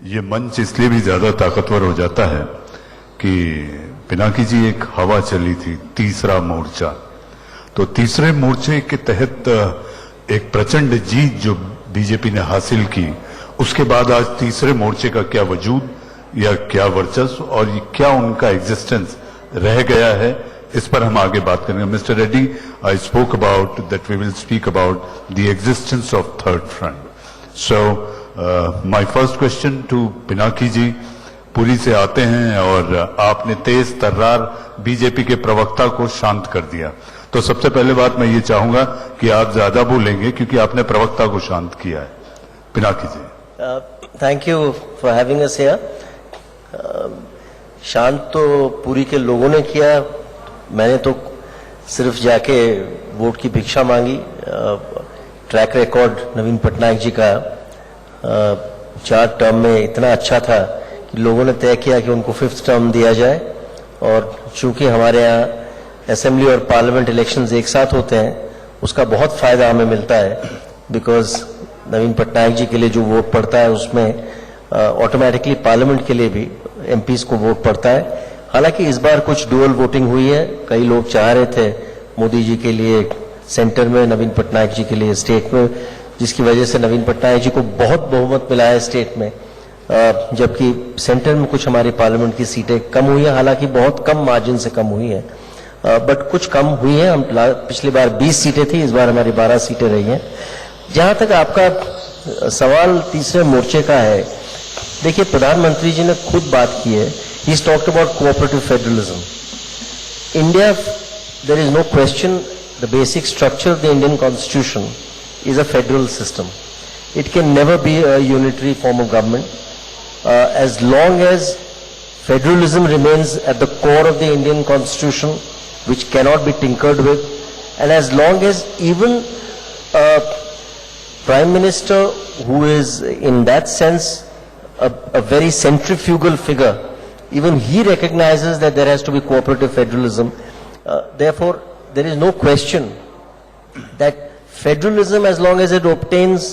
ये मंच इसलिए भी ज्यादा ताकतवर हो जाता है कि पिनाकी जी एक हवा चली थी तीसरा मोर्चा, तो तीसरे मोर्चे के तहत एक प्रचंड जीत जो बीजेपी ने हासिल की, उसके बाद आज तीसरे मोर्चे का क्या वजूद या क्या वर्चस्व और क्या उनका एग्जिस्टेंस रह गया है, इस पर हम आगे बात करेंगे। Mister Reddy, I spoke about that we will speak about the existence of third front. So my first question to Pinaki ji, Puri से आते हैं और आपने तेज तर्रार बीजेपी के प्रवक्ता को शांत कर दिया, तो सबसे पहले बात मैं ये चाहूंगा कि आप ज्यादा बोलेंगे क्योंकि आपने प्रवक्ता को शांत किया है। Pinaki ji. Thank you for having us here. शांत तो पुरी के लोगों ने किया, मैंने तो सिर्फ जाके वोट की भिक्षा मांगी। ट्रैक रिकॉर्ड नवीन पटनायक जी का 4 टर्म में इतना अच्छा था कि लोगों ने तय किया कि उनको 5th टर्म दिया जाए, और चूंकि हमारे यहाँ असेंबली और पार्लियामेंट इलेक्शंस एक साथ होते हैं, उसका बहुत फायदा हमें मिलता है, बिकॉज नवीन पटनायक जी के लिए जो वोट पड़ता है उसमें ऑटोमेटिकली पार्लियामेंट के लिए भी एमपीज को वोट पड़ता है। हालांकि इस बार कुछ डुअल वोटिंग हुई है, कई लोग चाह रहे थे मोदी जी के लिए सेंटर में, नवीन पटनायक जी के लिए स्टेट में, जिसकी वजह से नवीन पटनायक जी को बहुत बहुमत मिला है स्टेट में, जबकि सेंटर में कुछ हमारी पार्लियामेंट की सीटें कम हुई है, हालांकि बहुत कम मार्जिन से कम हुई है, बट कुछ कम हुई है। हम पिछली बार 20 सीटें थी, इस बार हमारी 12 सीटें रही हैं। जहां तक आपका सवाल तीसरे मोर्चे का है, देखिए प्रधानमंत्री जी ने खुद बात की है, he is talked about cooperative federalism. India, there is no question, the basic structure of the Indian constitution is a federal system. It can never be a unitary form of government. As long as federalism remains at the core of the Indian constitution, which cannot be tinkered with, and as long as even a prime minister who is in that sense a very centrifugal figure, even he recognizes that there has to be cooperative federalism. Therefore, there is no question that federalism, as long as it obtains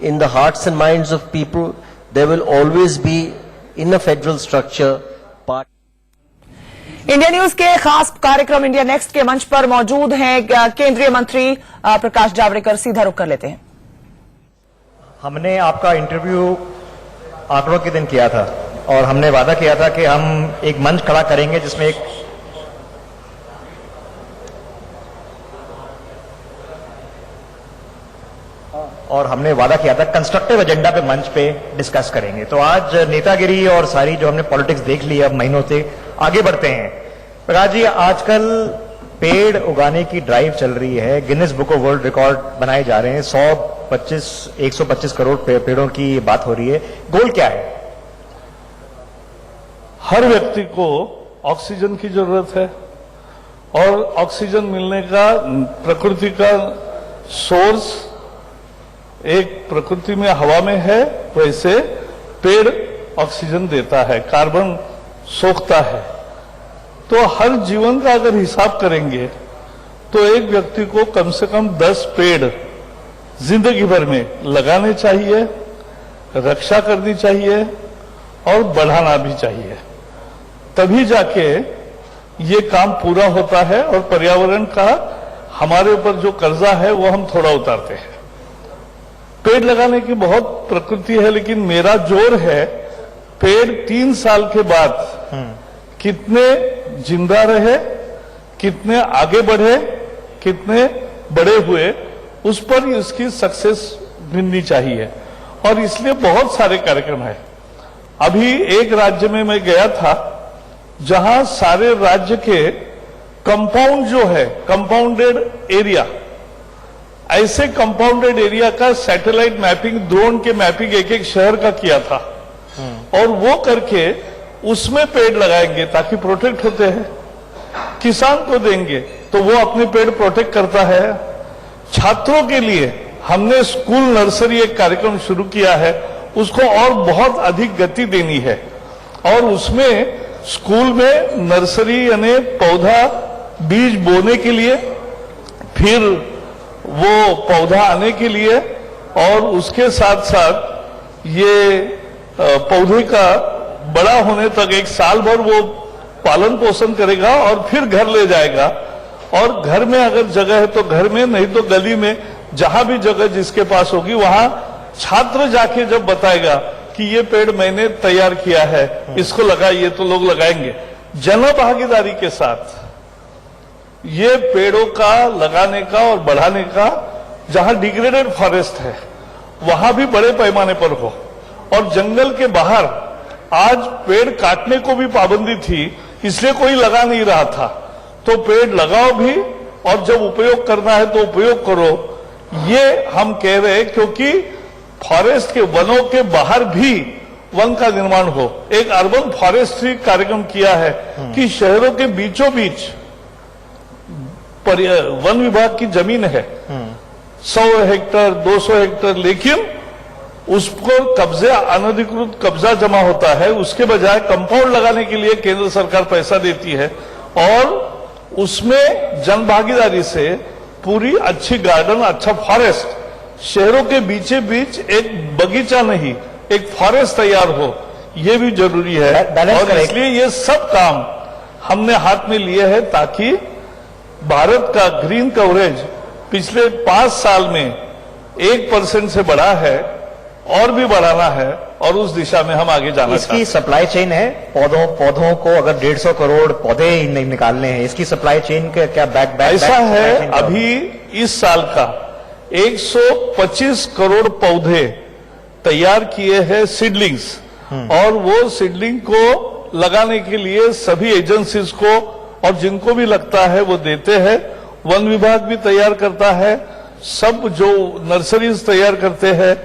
in the hearts and minds of people, there will always be in a federal structure part. India news के खास कार्यक्रम India next के मंच पर मौजूद हैं केंद्रीय मंत्री प्रकाश जावड़ेकर। सीधा रुख कर लेते हैं। हमने आपका इंटरव्यू आंकड़ों के दिन किया था और हमने वादा किया था कि हम एक मंच खड़ा करेंगे जिसमें हमने वादा किया था कंस्ट्रक्टिव एजेंडा पे मंच पे डिस्कस करेंगे। तो आज नेतागिरी और सारी जो हमने पॉलिटिक्स देख ली अब महीनों से, आगे बढ़ते हैं। प्रकाश जी, आजकल पेड़ उगाने की ड्राइव चल रही है, Guinness book of world record बनाए जा रहे हैं, 125 करोड़ पेड़ों की बात हो रही है। गोल क्या है? हर व्यक्ति को ऑक्सीजन की जरूरत है और ऑक्सीजन मिलने का प्रकृति का सोर्स एक प्रकृति में हवा में है, वैसे पेड़ ऑक्सीजन देता है, कार्बन सोखता है। तो हर जीवन का अगर हिसाब करेंगे तो एक व्यक्ति को कम से कम 10 पेड़ जिंदगी भर में लगाने चाहिए, रक्षा करनी चाहिए और बढ़ाना भी चाहिए, तभी जाके ये काम पूरा होता है और पर्यावरण का हमारे ऊपर जो कर्जा है वो हम थोड़ा उतारते हैं। पेड़ लगाने की बहुत प्रकृति है, लेकिन मेरा जोर है पेड़ 3 साल के बाद कितने जिंदा रहे, कितने आगे बढ़े, कितने बड़े हुए, उस पर इसकी सक्सेस मिलनी चाहिए। और इसलिए बहुत सारे कार्यक्रम है। अभी एक राज्य में मैं गया था जहां सारे राज्य के कंपाउंड जो है, कंपाउंडेड एरिया, ऐसे कंपाउंडेड एरिया का सैटेलाइट मैपिंग, ड्रोन के मैपिंग एक एक शहर का किया था, और वो करके उसमें पेड़ लगाएंगे ताकि प्रोटेक्ट होते हैं। किसान को देंगे तो वो अपने पेड़ प्रोटेक्ट करता है। छात्रों के लिए हमने स्कूल नर्सरी एक कार्यक्रम शुरू किया है, उसको और बहुत अधिक गति देनी है, और उसमें स्कूल में नर्सरी यानी पौधा बीज बोने के लिए, फिर वो पौधा आने के लिए, और उसके साथ साथ ये पौधे का बड़ा होने तक 1 साल भर वो पालन पोषण करेगा और फिर घर ले जाएगा। और घर में अगर जगह है तो घर में, नहीं तो गली में, जहां भी जगह जिसके पास होगी वहां छात्र जाके जब बताएगा कि ये पेड़ मैंने तैयार किया है, इसको लगाइए, तो लोग लगाएंगे। जन भागीदारी के साथ ये पेड़ों का लगाने का और बढ़ाने का, जहां डिग्रेडेड फॉरेस्ट है वहां भी बड़े पैमाने पर हो। और जंगल के बाहर आज पेड़ काटने को भी पाबंदी थी, इसलिए कोई लगा नहीं रहा था। तो पेड़ लगाओ भी, और जब उपयोग करना है तो उपयोग करो, ये हम कह रहे हैं, क्योंकि फॉरेस्ट के, वनों के बाहर भी वन का निर्माण हो। एक अर्बन फॉरेस्ट्री कार्यक्रम किया है कि शहरों के बीचों बीच वन विभाग की जमीन है, 100 हेक्टर 200 हेक्टर, लेकिन उसको कब्जे, अनधिकृत कब्जा जमा होता है। उसके बजाय कंपाउंड लगाने के लिए केंद्र सरकार पैसा देती है और उसमें जन भागीदारी से पूरी अच्छी गार्डन, अच्छा फॉरेस्ट, शहरों के बीचे बीच एक बगीचा नहीं, एक फॉरेस्ट तैयार हो, ये भी जरूरी है। और इसलिए ये सब काम हमने हाथ में लिए हैं ताकि भारत का ग्रीन कवरेज पिछले 5 साल में 1% से बढ़ा है, और भी बढ़ाना है, और उस दिशा में हम आगे जाना इसकी सप्लाई चेन है। पौधों को अगर 150 करोड़ पौधे नहीं निकालने हैं, इसकी सप्लाई चेन का क्या बैक ऐसा है, अभी इस साल का 125 करोड़ पौधे तैयार किए हैं, सीडलिंग्स, और वो सीडलिंग को लगाने के लिए सभी एजेंसीज को और जिनको भी लगता है वो देते हैं। वन विभाग भी तैयार करता है, सब जो नर्सरीज तैयार करते हैं,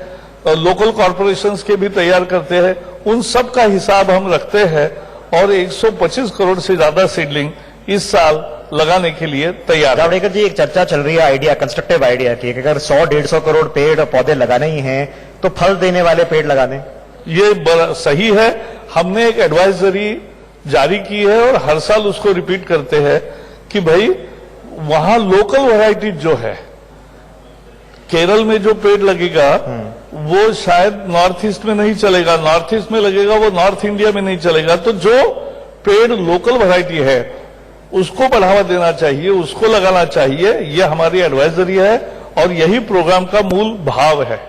लोकल कॉरपोरेशंस के भी तैयार करते हैं, उन सब का हिसाब हम रखते हैं। और 125 करोड़ से ज्यादा सीडलिंग इस साल लगाने के लिए तैयार। जावड़ेकर जी, एक चर्चा चल रही है, आइडिया, कंस्ट्रक्टिव आइडिया की, अगर 100-150 करोड़ पेड़ और पौधे लगाने ही हैं तो फल देने वाले पेड़ लगाने। ये सही है। हमने एक एडवाइजरी जारी की है और हर साल उसको रिपीट करते हैं कि भाई वहां लोकल वैरायटी जो है, केरल में जो पेड़ लगेगा वो शायद नॉर्थ ईस्ट में नहीं चलेगा, नॉर्थ ईस्ट में लगेगा वो नॉर्थ इंडिया में नहीं चलेगा। तो जो पेड़ लोकल वैरायटी है उसको बढ़ावा देना चाहिए, उसको लगाना चाहिए। ये हमारी एडवाइजरी है और यही प्रोग्राम का मूल भाव है।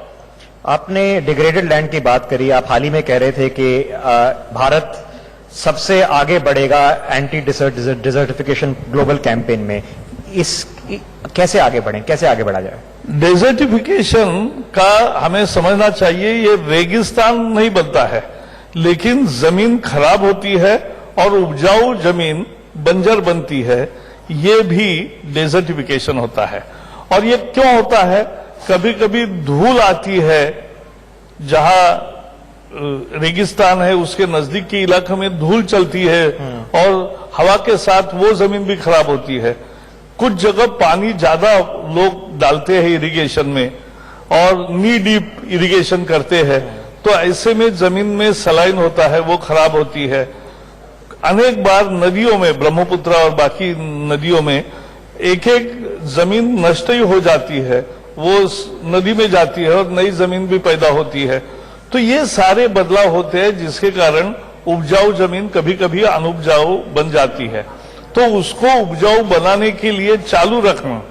आपने डिग्रेडेड लैंड की बात करी, आप हाल ही में कह रहे थे कि भारत सबसे आगे बढ़ेगा एंटी डिजर्टिफिकेशन ग्लोबल कैंपेन में। कैसे आगे बढ़े, कैसे आगे बढ़ा जाए? डेजर्टिफिकेशन का हमें समझना चाहिए, ये रेगिस्तान नहीं बनता है, लेकिन जमीन खराब होती है और उपजाऊ जमीन बंजर बनती है, ये भी डेजर्टिफिकेशन होता है। और ये क्यों होता है? कभी कभी धूल आती है, जहां रेगिस्तान है उसके नजदीक के इलाके में धूल चलती है और हवा के साथ वो जमीन भी खराब होती है। कुछ जगह पानी ज्यादा लोग डालते हैं इरिगेशन में और नी डीप इरिगेशन करते हैं, तो ऐसे में जमीन में सलाइन होता है, वो खराब होती है। अनेक बार नदियों में, ब्रह्मपुत्र और बाकी नदियों में एक एक जमीन नष्ट ही हो जाती है, वो नदी में जाती है और नई जमीन भी पैदा होती है। तो ये सारे बदलाव होते हैं जिसके कारण उपजाऊ जमीन कभी कभी अनुपजाऊ बन जाती है। तो उसको उपजाऊ बनाने के लिए चालू रखना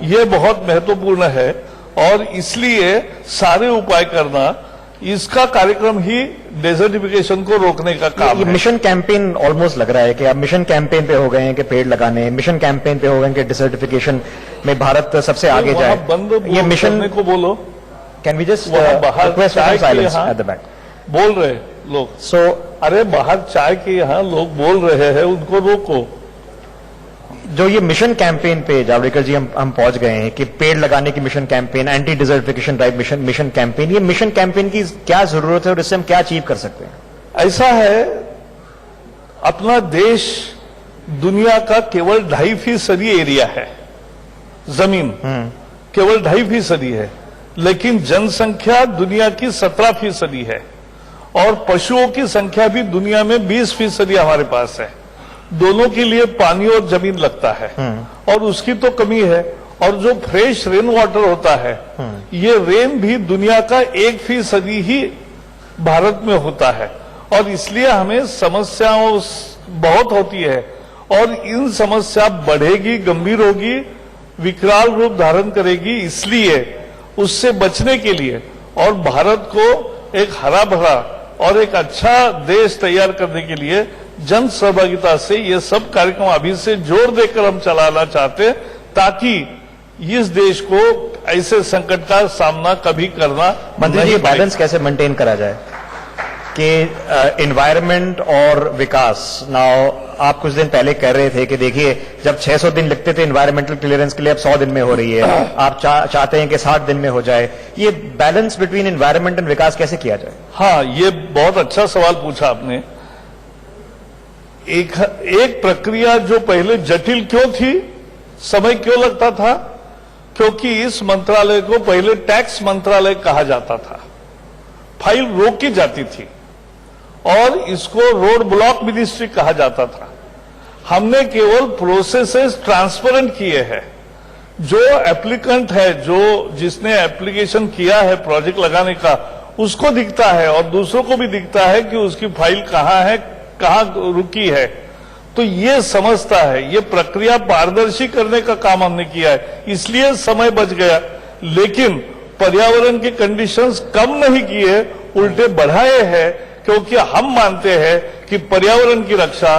ये बहुत महत्वपूर्ण है और इसलिए सारे उपाय करना, इसका कार्यक्रम ही डेजर्टिफिकेशन को रोकने का काम है। मिशन कैंपेन ऑलमोस्ट लग रहा है कि अब मिशन कैंपेन पे हो गए हैं कि पेड़ लगाने, मिशन कैंपेन पे हो गए हैं कि डिसर्टिफिकेशन में भारत सबसे आगे जाए। ये मिशन को बोलो, can we just request for silence at the back? बोल रहे लोग, अरे बाहर चाय के यहाँ लोग बोल रहे हैं, उनको रोको। जो ये मिशन कैंपेन पे जावड़ेकर जी हम पहुंच गए हैं कि पेड़ लगाने की mission campaign, anti desertification drive mission campaign, ये मिशन कैंपेन की क्या जरूरत है और इससे हम क्या अचीव कर सकते हैं? ऐसा है, अपना देश दुनिया का केवल 2.5% एरिया है, जमीन केवल 2.5% है, लेकिन जनसंख्या दुनिया की 17% है और पशुओं की संख्या भी दुनिया में 20% हमारे पास है। दोनों के लिए पानी और जमीन लगता है और उसकी तो कमी है। और जो फ्रेश रेन वाटर होता है, ये रेन भी दुनिया का 1% ही भारत में होता है और इसलिए हमें समस्याओं बहुत होती है और इन समस्या बढ़ेगी, गंभीर होगी, विकराल रूप धारण करेगी। इसलिए उससे बचने के लिए और भारत को एक हरा भरा और एक अच्छा देश तैयार करने के लिए जन सहभागिता से ये सब कार्यक्रम अभी से जोर देकर हम चलाना चाहते हैं, ताकि इस देश को ऐसे संकट का सामना कभी करना मंत्री जी, बैलेंस कैसे मेंटेन करा जाए कि एनवायरनमेंट और विकास। नाउ आप कुछ दिन पहले कह रहे थे कि देखिए, जब 600 दिन लगते थे एनवायरमेंटल क्लियरेंस के लिए, अब 100 दिन में हो रही है। आप चाहते हैं कि 60 दिन में हो जाए। ये बैलेंस बिटवीन एनवायरमेंट एंड विकास कैसे किया जाए? हाँ, ये बहुत अच्छा सवाल पूछा आपने। एक प्रक्रिया जो पहले जटिल क्यों थी, समय क्यों लगता था? क्योंकि इस मंत्रालय को पहले टैक्स मंत्रालय कहा जाता था, फाइल रोकी जाती थी और इसको रोड ब्लॉक मिनिस्ट्री कहा जाता था। हमने केवल प्रोसेसेस ट्रांसपेरेंट किए हैं। जो एप्लीकेंट है, जो जिसने एप्लीकेशन किया है प्रोजेक्ट लगाने का, उसको दिखता है और दूसरों को भी दिखता है कि उसकी फाइल कहां है, कहां रुकी है। तो ये समझता है, ये प्रक्रिया पारदर्शी करने का काम हमने किया है, इसलिए समय बच गया। लेकिन पर्यावरण के कंडीशंस कम नहीं किए, उल्टे बढ़ाए हैं, क्योंकि हम मानते हैं कि पर्यावरण की रक्षा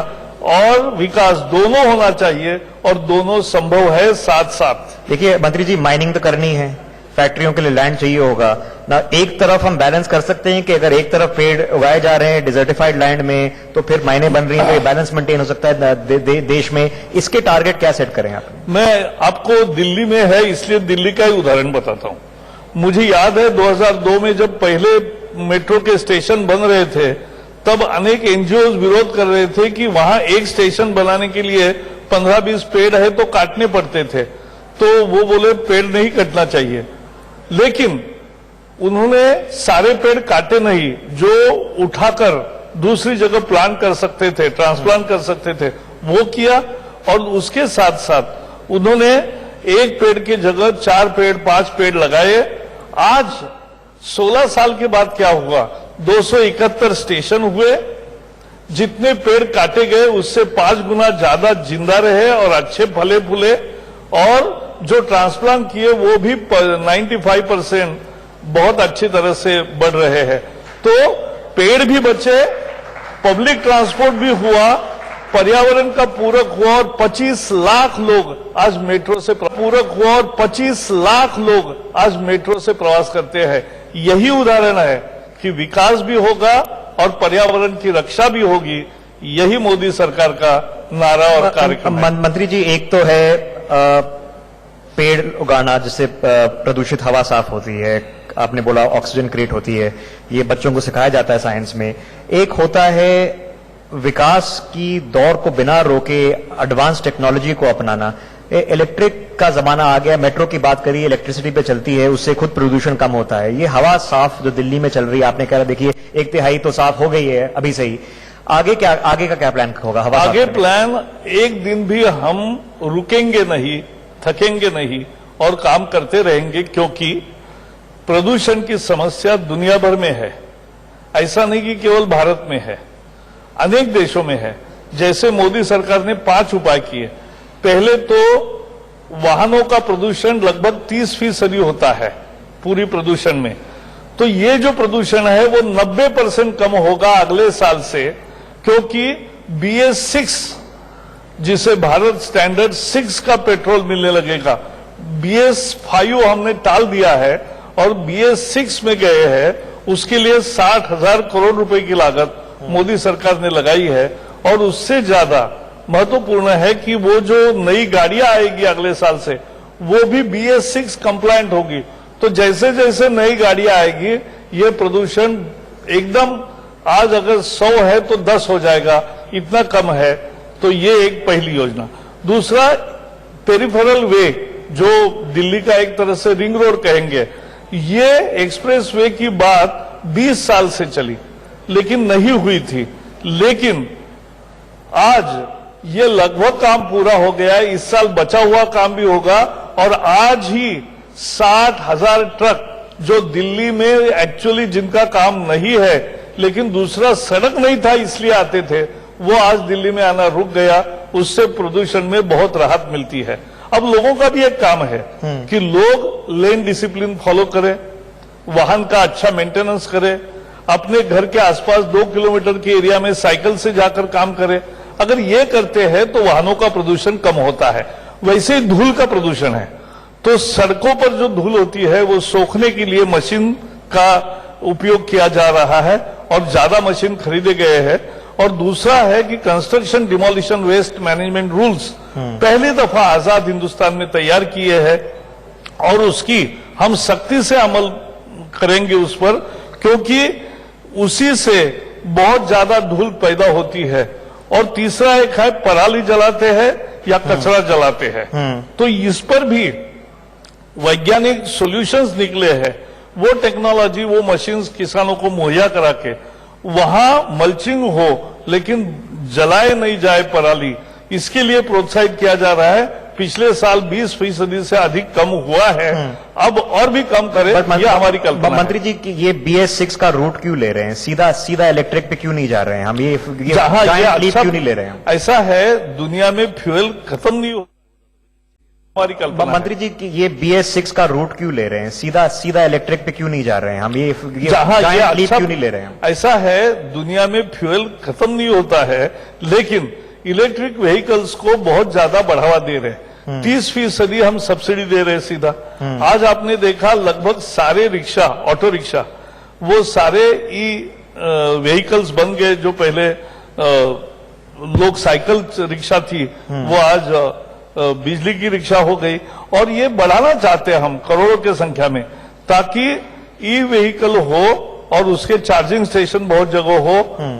और विकास दोनों होना चाहिए और दोनों संभव है साथ साथ। देखिए मंत्री जी, माइनिंग तो करनी है, फैक्ट्रियों के लिए लैंड चाहिए होगा ना। एक तरफ हम बैलेंस कर सकते हैं कि अगर एक तरफ पेड़ उगाए जा रहे हैं डिजर्टिफाइड लैंड में, तो फिर मायने बन रही हैं, तो ये बैलेंस मेंटेन हो सकता है देश में। इसके टारगेट क्या सेट करें आप? मैं आपको दिल्ली में है इसलिए दिल्ली का ही उदाहरण बताता हूं। मुझे याद है 2002 में जब पहले मेट्रो के स्टेशन बन रहे थे, तब अनेक एनजीओ विरोध कर रहे थे कि वहां एक स्टेशन बनाने के लिए 15-20 पेड़ है तो काटने पड़ते थे। तो वो बोले पेड़ नहीं कटना चाहिए, लेकिन उन्होंने सारे पेड़ काटे नहीं, जो उठाकर दूसरी जगह प्लांट कर सकते थे, ट्रांसप्लांट कर सकते थे, वो किया। और उसके साथ साथ उन्होंने एक पेड़ की जगह 4 पेड़ 5 पेड़ लगाए। आज 16 साल के बाद क्या हुआ? 271 स्टेशन हुए। जितने पेड़ काटे गए उससे 5 गुना ज्यादा जिंदा रहे और अच्छे फले फूले, और जो ट्रांसप्लांट किए वो भी 95% बहुत अच्छी तरह से बढ़ रहे हैं। तो पेड़ भी बचे, पब्लिक ट्रांसपोर्ट भी हुआ, पर्यावरण का पूरक हुआ और 25 लाख लोग आज मेट्रो से प्रवास करते हैं। यही उदाहरण है कि विकास भी होगा और पर्यावरण की रक्षा भी होगी। यही मोदी सरकार का नारा और कार्यक्रम है। मंत्री जी, एक तो है पेड़ उगाना जिससे प्रदूषित हवा साफ होती है, आपने बोला ऑक्सीजन क्रिएट होती है, ये बच्चों को सिखाया जाता है साइंस में। एक होता है विकास की दौड़ को बिना रोके एडवांस टेक्नोलॉजी को अपनाना। इलेक्ट्रिक का जमाना आ गया, मेट्रो की बात करिए, इलेक्ट्रिसिटी पे चलती है, उससे खुद प्रदूषण कम होता है। ये हवा साफ जो दिल्ली में चल रही है, आपने कहा देखिए 1/3 तो साफ हो गई है अभी से ही। आगे का क्या प्लान होगा? हवा आगे प्लान, एक दिन भी हम रुकेंगे नहीं, थकेंगे नहीं और काम करते रहेंगे, क्योंकि प्रदूषण की समस्या दुनिया भर में है। ऐसा नहीं कि केवल भारत में है, अनेक देशों में है। जैसे मोदी सरकार ने 5 उपाय किए। पहले तो वाहनों का प्रदूषण लगभग 30% होता है पूरी प्रदूषण में, तो ये जो प्रदूषण है वो 90% कम होगा अगले साल से, क्योंकि BS6 जिसे भारत स्टैंडर्ड 6 का पेट्रोल मिलने लगेगा। BS5 हमने टाल दिया है और BS6 में गए हैं। उसके लिए 60,000 करोड़ रुपए की लागत मोदी सरकार ने लगाई है। और उससे ज्यादा महत्वपूर्ण है कि वो जो नई गाड़ियां आएगी अगले साल से, वो भी BS6 कंप्लायंट होगी। तो जैसे जैसे नई गाड़ियां आएगी, ये प्रदूषण एकदम, आज अगर 100 है तो 10 हो जाएगा, इतना कम है। तो ये एक पहली योजना। दूसरा, पेरिफेरल वे, जो दिल्ली का एक तरह से रिंग रोड कहेंगे, ये एक्सप्रेस वे की बात 20 साल से चली लेकिन नहीं हुई थी। लेकिन आज ये लगभग काम पूरा हो गया है, इस साल बचा हुआ काम भी होगा। और आज ही 60,000 ट्रक जो दिल्ली में एक्चुअली जिनका काम नहीं है लेकिन दूसरा सड़क नहीं था इसलिए आते थे, वो आज दिल्ली में आना रुक गया। उससे प्रदूषण में बहुत राहत मिलती है। अब लोगों का भी एक काम है कि लोग लेन डिसिप्लिन फॉलो करें, वाहन का अच्छा मेंटेनेंस करें, अपने घर के आसपास 2 किलोमीटर के एरिया में साइकिल से जाकर काम करें। अगर ये करते हैं तो वाहनों का प्रदूषण कम होता है। वैसे ही धूल का प्रदूषण है, तो सड़कों पर जो धूल होती है वो सोखने के लिए मशीन का उपयोग किया जा रहा है और ज्यादा मशीन खरीदे गए हैं। और दूसरा है कि construction demolition waste management rules पहली दफा आजाद हिंदुस्तान में तैयार किए हैं और उसकी हम सख्ती से अमल करेंगे उस पर, क्योंकि उसी से बहुत ज्यादा धूल पैदा होती है। और तीसरा एक है पराली जलाते हैं या कचरा जलाते हैं, तो इस पर भी वैज्ञानिक सॉल्यूशंस निकले हैं। वो टेक्नोलॉजी, वो मशीन्स किसानों को मुहैया करा के वहां मल्चिंग हो लेकिन जलाए नहीं जाए पराली, इसके लिए प्रोत्साहित किया जा रहा है। पिछले साल 20% से अधिक कम हुआ है, अब और भी कम करें, यह हमारी कल्पना है। मंत्री जी, ये BS6 का रूट क्यों ले रहे हैं? सीधा इलेक्ट्रिक पे क्यों नहीं जा रहे हैं हम? ये अच्छा, क्यों नहीं ले रहे हैं? ऐसा है, दुनिया में फ्यूल खत्म नहीं हो, हमारी कल्पना है। मंत्री जी, ये BS6 का रूट क्यों ले रहे हैं? सीधा इलेक्ट्रिक पे क्यों नहीं जा रहे हैं हम? ये अच्छा, क्यों नहीं ले रहे हैं? ऐसा है, दुनिया में फ्यूल खत्म नहीं होता है, लेकिन इलेक्ट्रिक व्हीकल्स को बहुत ज्यादा बढ़ावा दे रहे हैं। 30% हम सब्सिडी दे रहे हैं सीधा। आज आपने देखा लगभग सारे रिक्शा, ऑटो रिक्शा, वो सारे व्हीकल्स बन गए। जो पहले लोग साइकिल रिक्शा थी, वो आज बिजली की रिक्शा हो गई। और ये बढ़ाना चाहते हैं हम करोड़ों की संख्या में, ताकि ई व्हीकल हो और उसके चार्जिंग स्टेशन बहुत जगह हो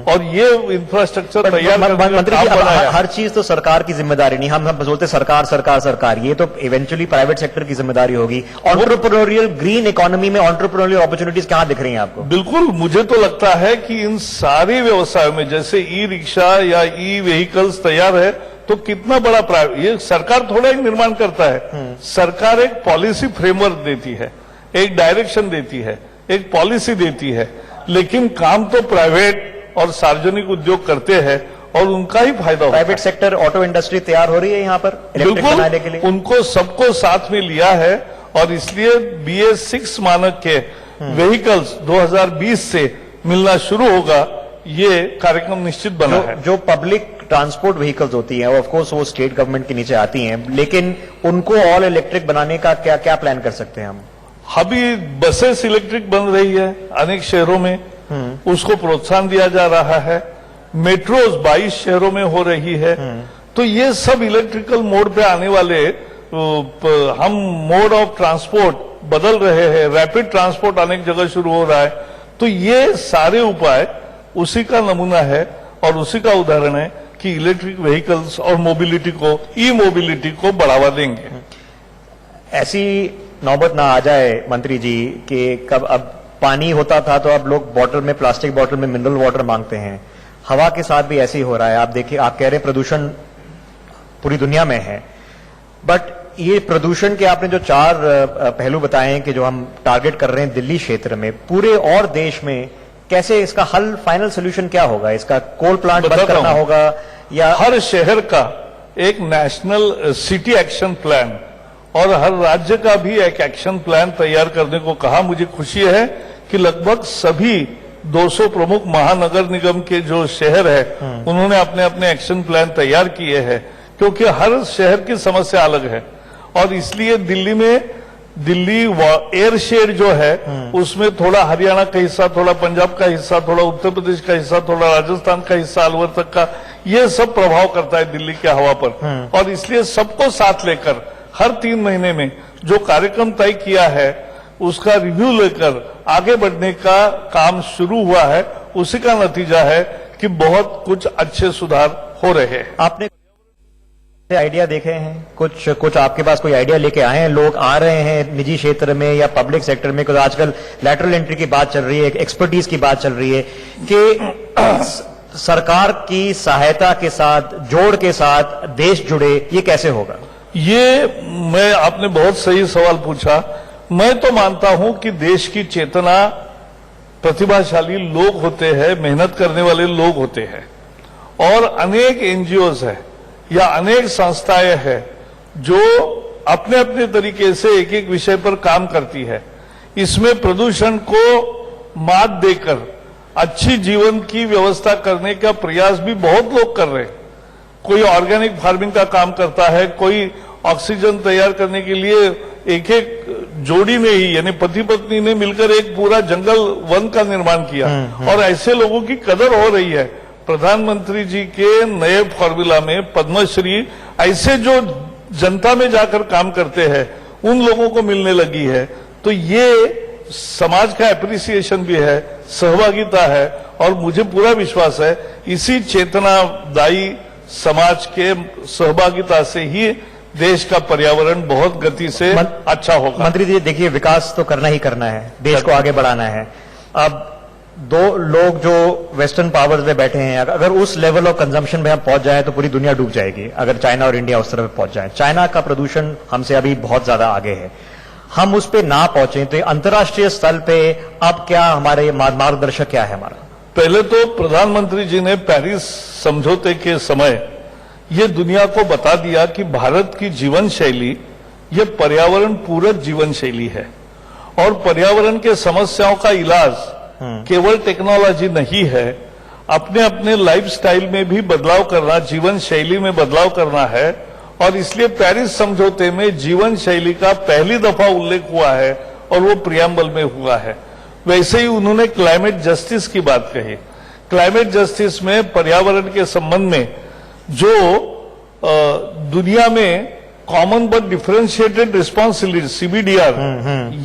और ये इंफ्रास्ट्रक्चर तैयार मंत्री जी, हर चीज तो सरकार की जिम्मेदारी नहीं। हम बोलते सरकार, ये तो इवेंचुअली प्राइवेट सेक्टर की जिम्मेदारी होगी। एंटरप्रेन्योरियल ग्रीन इकोनॉमी में एंटरप्रेन्योरियल अपॉर्चुनिटीज कहां दिख रही हैं आपको? बिल्कुल, मुझे तो लगता है कि इन सारे व्यवसायों में, जैसे ई रिक्शा या ई व्हीकल्स तैयार है, तो कितना बड़ा प्राइवेट, ये सरकार थोड़ा एक निर्माण करता है। सरकार एक पॉलिसी फ्रेमवर्क देती है, एक डायरेक्शन देती है, एक पॉलिसी देती है, लेकिन काम तो प्राइवेट और सार्वजनिक उद्योग करते हैं और उनका ही फायदा होता है। प्राइवेट सेक्टर, ऑटो इंडस्ट्री तैयार हो रही है यहाँ पर इलेक्ट्रिक बनाने के लिए? उनको सबको साथ में लिया है और इसलिए BS6 मानक के व्हीकल्स 2020 से मिलना शुरू होगा। ये कार्यक्रम निश्चित बना है। जो पब्लिक ट्रांसपोर्ट व्हीकल्स होती हैं, ऑफ कोर्स वो स्टेट गवर्नमेंट के नीचे आती हैं, लेकिन उनको ऑल इलेक्ट्रिक बनाने का क्या प्लान कर सकते हैं हम? अभी बसेस इलेक्ट्रिक बन रही है अनेक शहरों में, उसको प्रोत्साहन दिया जा रहा है। मेट्रोज 22 शहरों में हो रही है। तो ये सब इलेक्ट्रिकल मोड पे आने वाले, हम मोड ऑफ ट्रांसपोर्ट बदल रहे हैं, रैपिड ट्रांसपोर्ट अनेक जगह शुरू हो रहा है। तो ये सारे उपाय उसी का नमूना है और उसी का उदाहरण है कि इलेक्ट्रिक व्हीकल्स और मोबिलिटी को, ई मोबिलिटी को बढ़ावा देंगे। ऐसी नौबत ना आ जाए मंत्री जी कि कब अब पानी होता था तो अब लोग बॉटल में, प्लास्टिक बॉटल में मिनरल वाटर मांगते हैं। हवा के साथ भी ऐसे ही हो रहा है। आप देखिए, आप कह रहे हैं प्रदूषण पूरी दुनिया में है, बट ये प्रदूषण के आपने जो 4 पहलू बताए हैं कि जो हम टारगेट कर रहे हैं दिल्ली क्षेत्र में, पूरे और देश में कैसे इसका हल, फाइनल सोल्यूशन क्या होगा? इसका कोल प्लांट बंद करना होगा या हर शहर का एक नेशनल सिटी एक्शन प्लान और हर राज्य का भी एक एक्शन प्लान तैयार करने को कहा। मुझे खुशी है कि लगभग सभी 200 प्रमुख महानगर निगम के जो शहर है, उन्होंने अपने अपने एक्शन प्लान तैयार किए हैं, क्योंकि हर शहर की समस्या अलग है। और इसलिए दिल्ली एयर शेड जो है, उसमें थोड़ा हरियाणा का हिस्सा, थोड़ा पंजाब का हिस्सा, थोड़ा उत्तर प्रदेश का हिस्सा, थोड़ा राजस्थान का हिस्सा, अलवर तक का, ये सब प्रभाव करता है दिल्ली के हवा पर। और इसलिए सबको साथ लेकर हर 3 महीने में जो कार्यक्रम तय किया है, उसका रिव्यू लेकर आगे बढ़ने का काम शुरू हुआ है। उसी का नतीजा है कि बहुत कुछ अच्छे सुधार हो रहे हैं। आपने आइडिया देखे हैं? कुछ आपके पास कोई आइडिया लेके आए हैं? लोग आ रहे हैं निजी क्षेत्र में या पब्लिक सेक्टर में? क्योंकि आजकल लैटरल एंट्री की बात चल रही है, एक्सपर्टीज की बात चल रही है कि सरकार की सहायता के साथ, जोड़ के साथ देश जुड़े, ये कैसे होगा? आपने बहुत सही सवाल पूछा। मैं तो मानता हूं कि देश की चेतना प्रतिभाशाली लोग होते हैं, मेहनत करने वाले लोग होते हैं, और अनेक एनजीओज है या अनेक संस्थाएं हैं जो अपने अपने तरीके से एक एक विषय पर काम करती है। इसमें प्रदूषण को मात देकर अच्छी जीवन की व्यवस्था करने का प्रयास भी बहुत लोग कर रहे हैं। कोई ऑर्गेनिक फार्मिंग का काम करता है, कोई ऑक्सीजन तैयार करने के लिए एक एक जोड़ी ने ही यानी पति पत्नी ने मिलकर एक पूरा जंगल वन का निर्माण किया, और ऐसे लोगों की कदर हो रही है। प्रधानमंत्री जी के नए फॉर्मूला में पद्मश्री ऐसे जो जनता में जाकर काम करते हैं उन लोगों को मिलने लगी है। तो ये समाज का एप्रिसिएशन भी है, सहभागिता है, और मुझे पूरा विश्वास है इसी चेतनादायी समाज के सहभागिता से ही देश का पर्यावरण बहुत गति से अच्छा होगा। मंत्री जी देखिए, विकास तो करना ही करना है, देश को आगे बढ़ाना है। अब दो लोग जो वेस्टर्न पावर्स में बैठे हैं, अगर उस लेवल ऑफ कंजम्पशन में हम पहुंच जाए तो पूरी दुनिया डूब जाएगी। अगर चाइना और इंडिया उस तरफ पहुंच जाए, चाइना का प्रदूषण हमसे अभी बहुत ज्यादा आगे है, हम उस पे ना पहुंचे तो अंतर्राष्ट्रीय स्तर पे अब क्या हमारे मार्गदर्शक क्या है हमारा? पहले तो प्रधानमंत्री जी ने पेरिस समझौते के समय ये दुनिया को बता दिया कि भारत की जीवन शैली ये पर्यावरण पूरक जीवन शैली है, और पर्यावरण के समस्याओं का इलाज केवल टेक्नोलॉजी नहीं है, अपने अपने लाइफस्टाइल में भी बदलाव करना, जीवन शैली में बदलाव करना है। और इसलिए पेरिस समझौते में जीवन शैली का पहली दफा उल्लेख हुआ है और वो प्रियम्बल में हुआ है। वैसे ही उन्होंने क्लाइमेट जस्टिस की बात कही। क्लाइमेट जस्टिस में पर्यावरण के संबंध में जो दुनिया में common but differentiated responsibility CBDR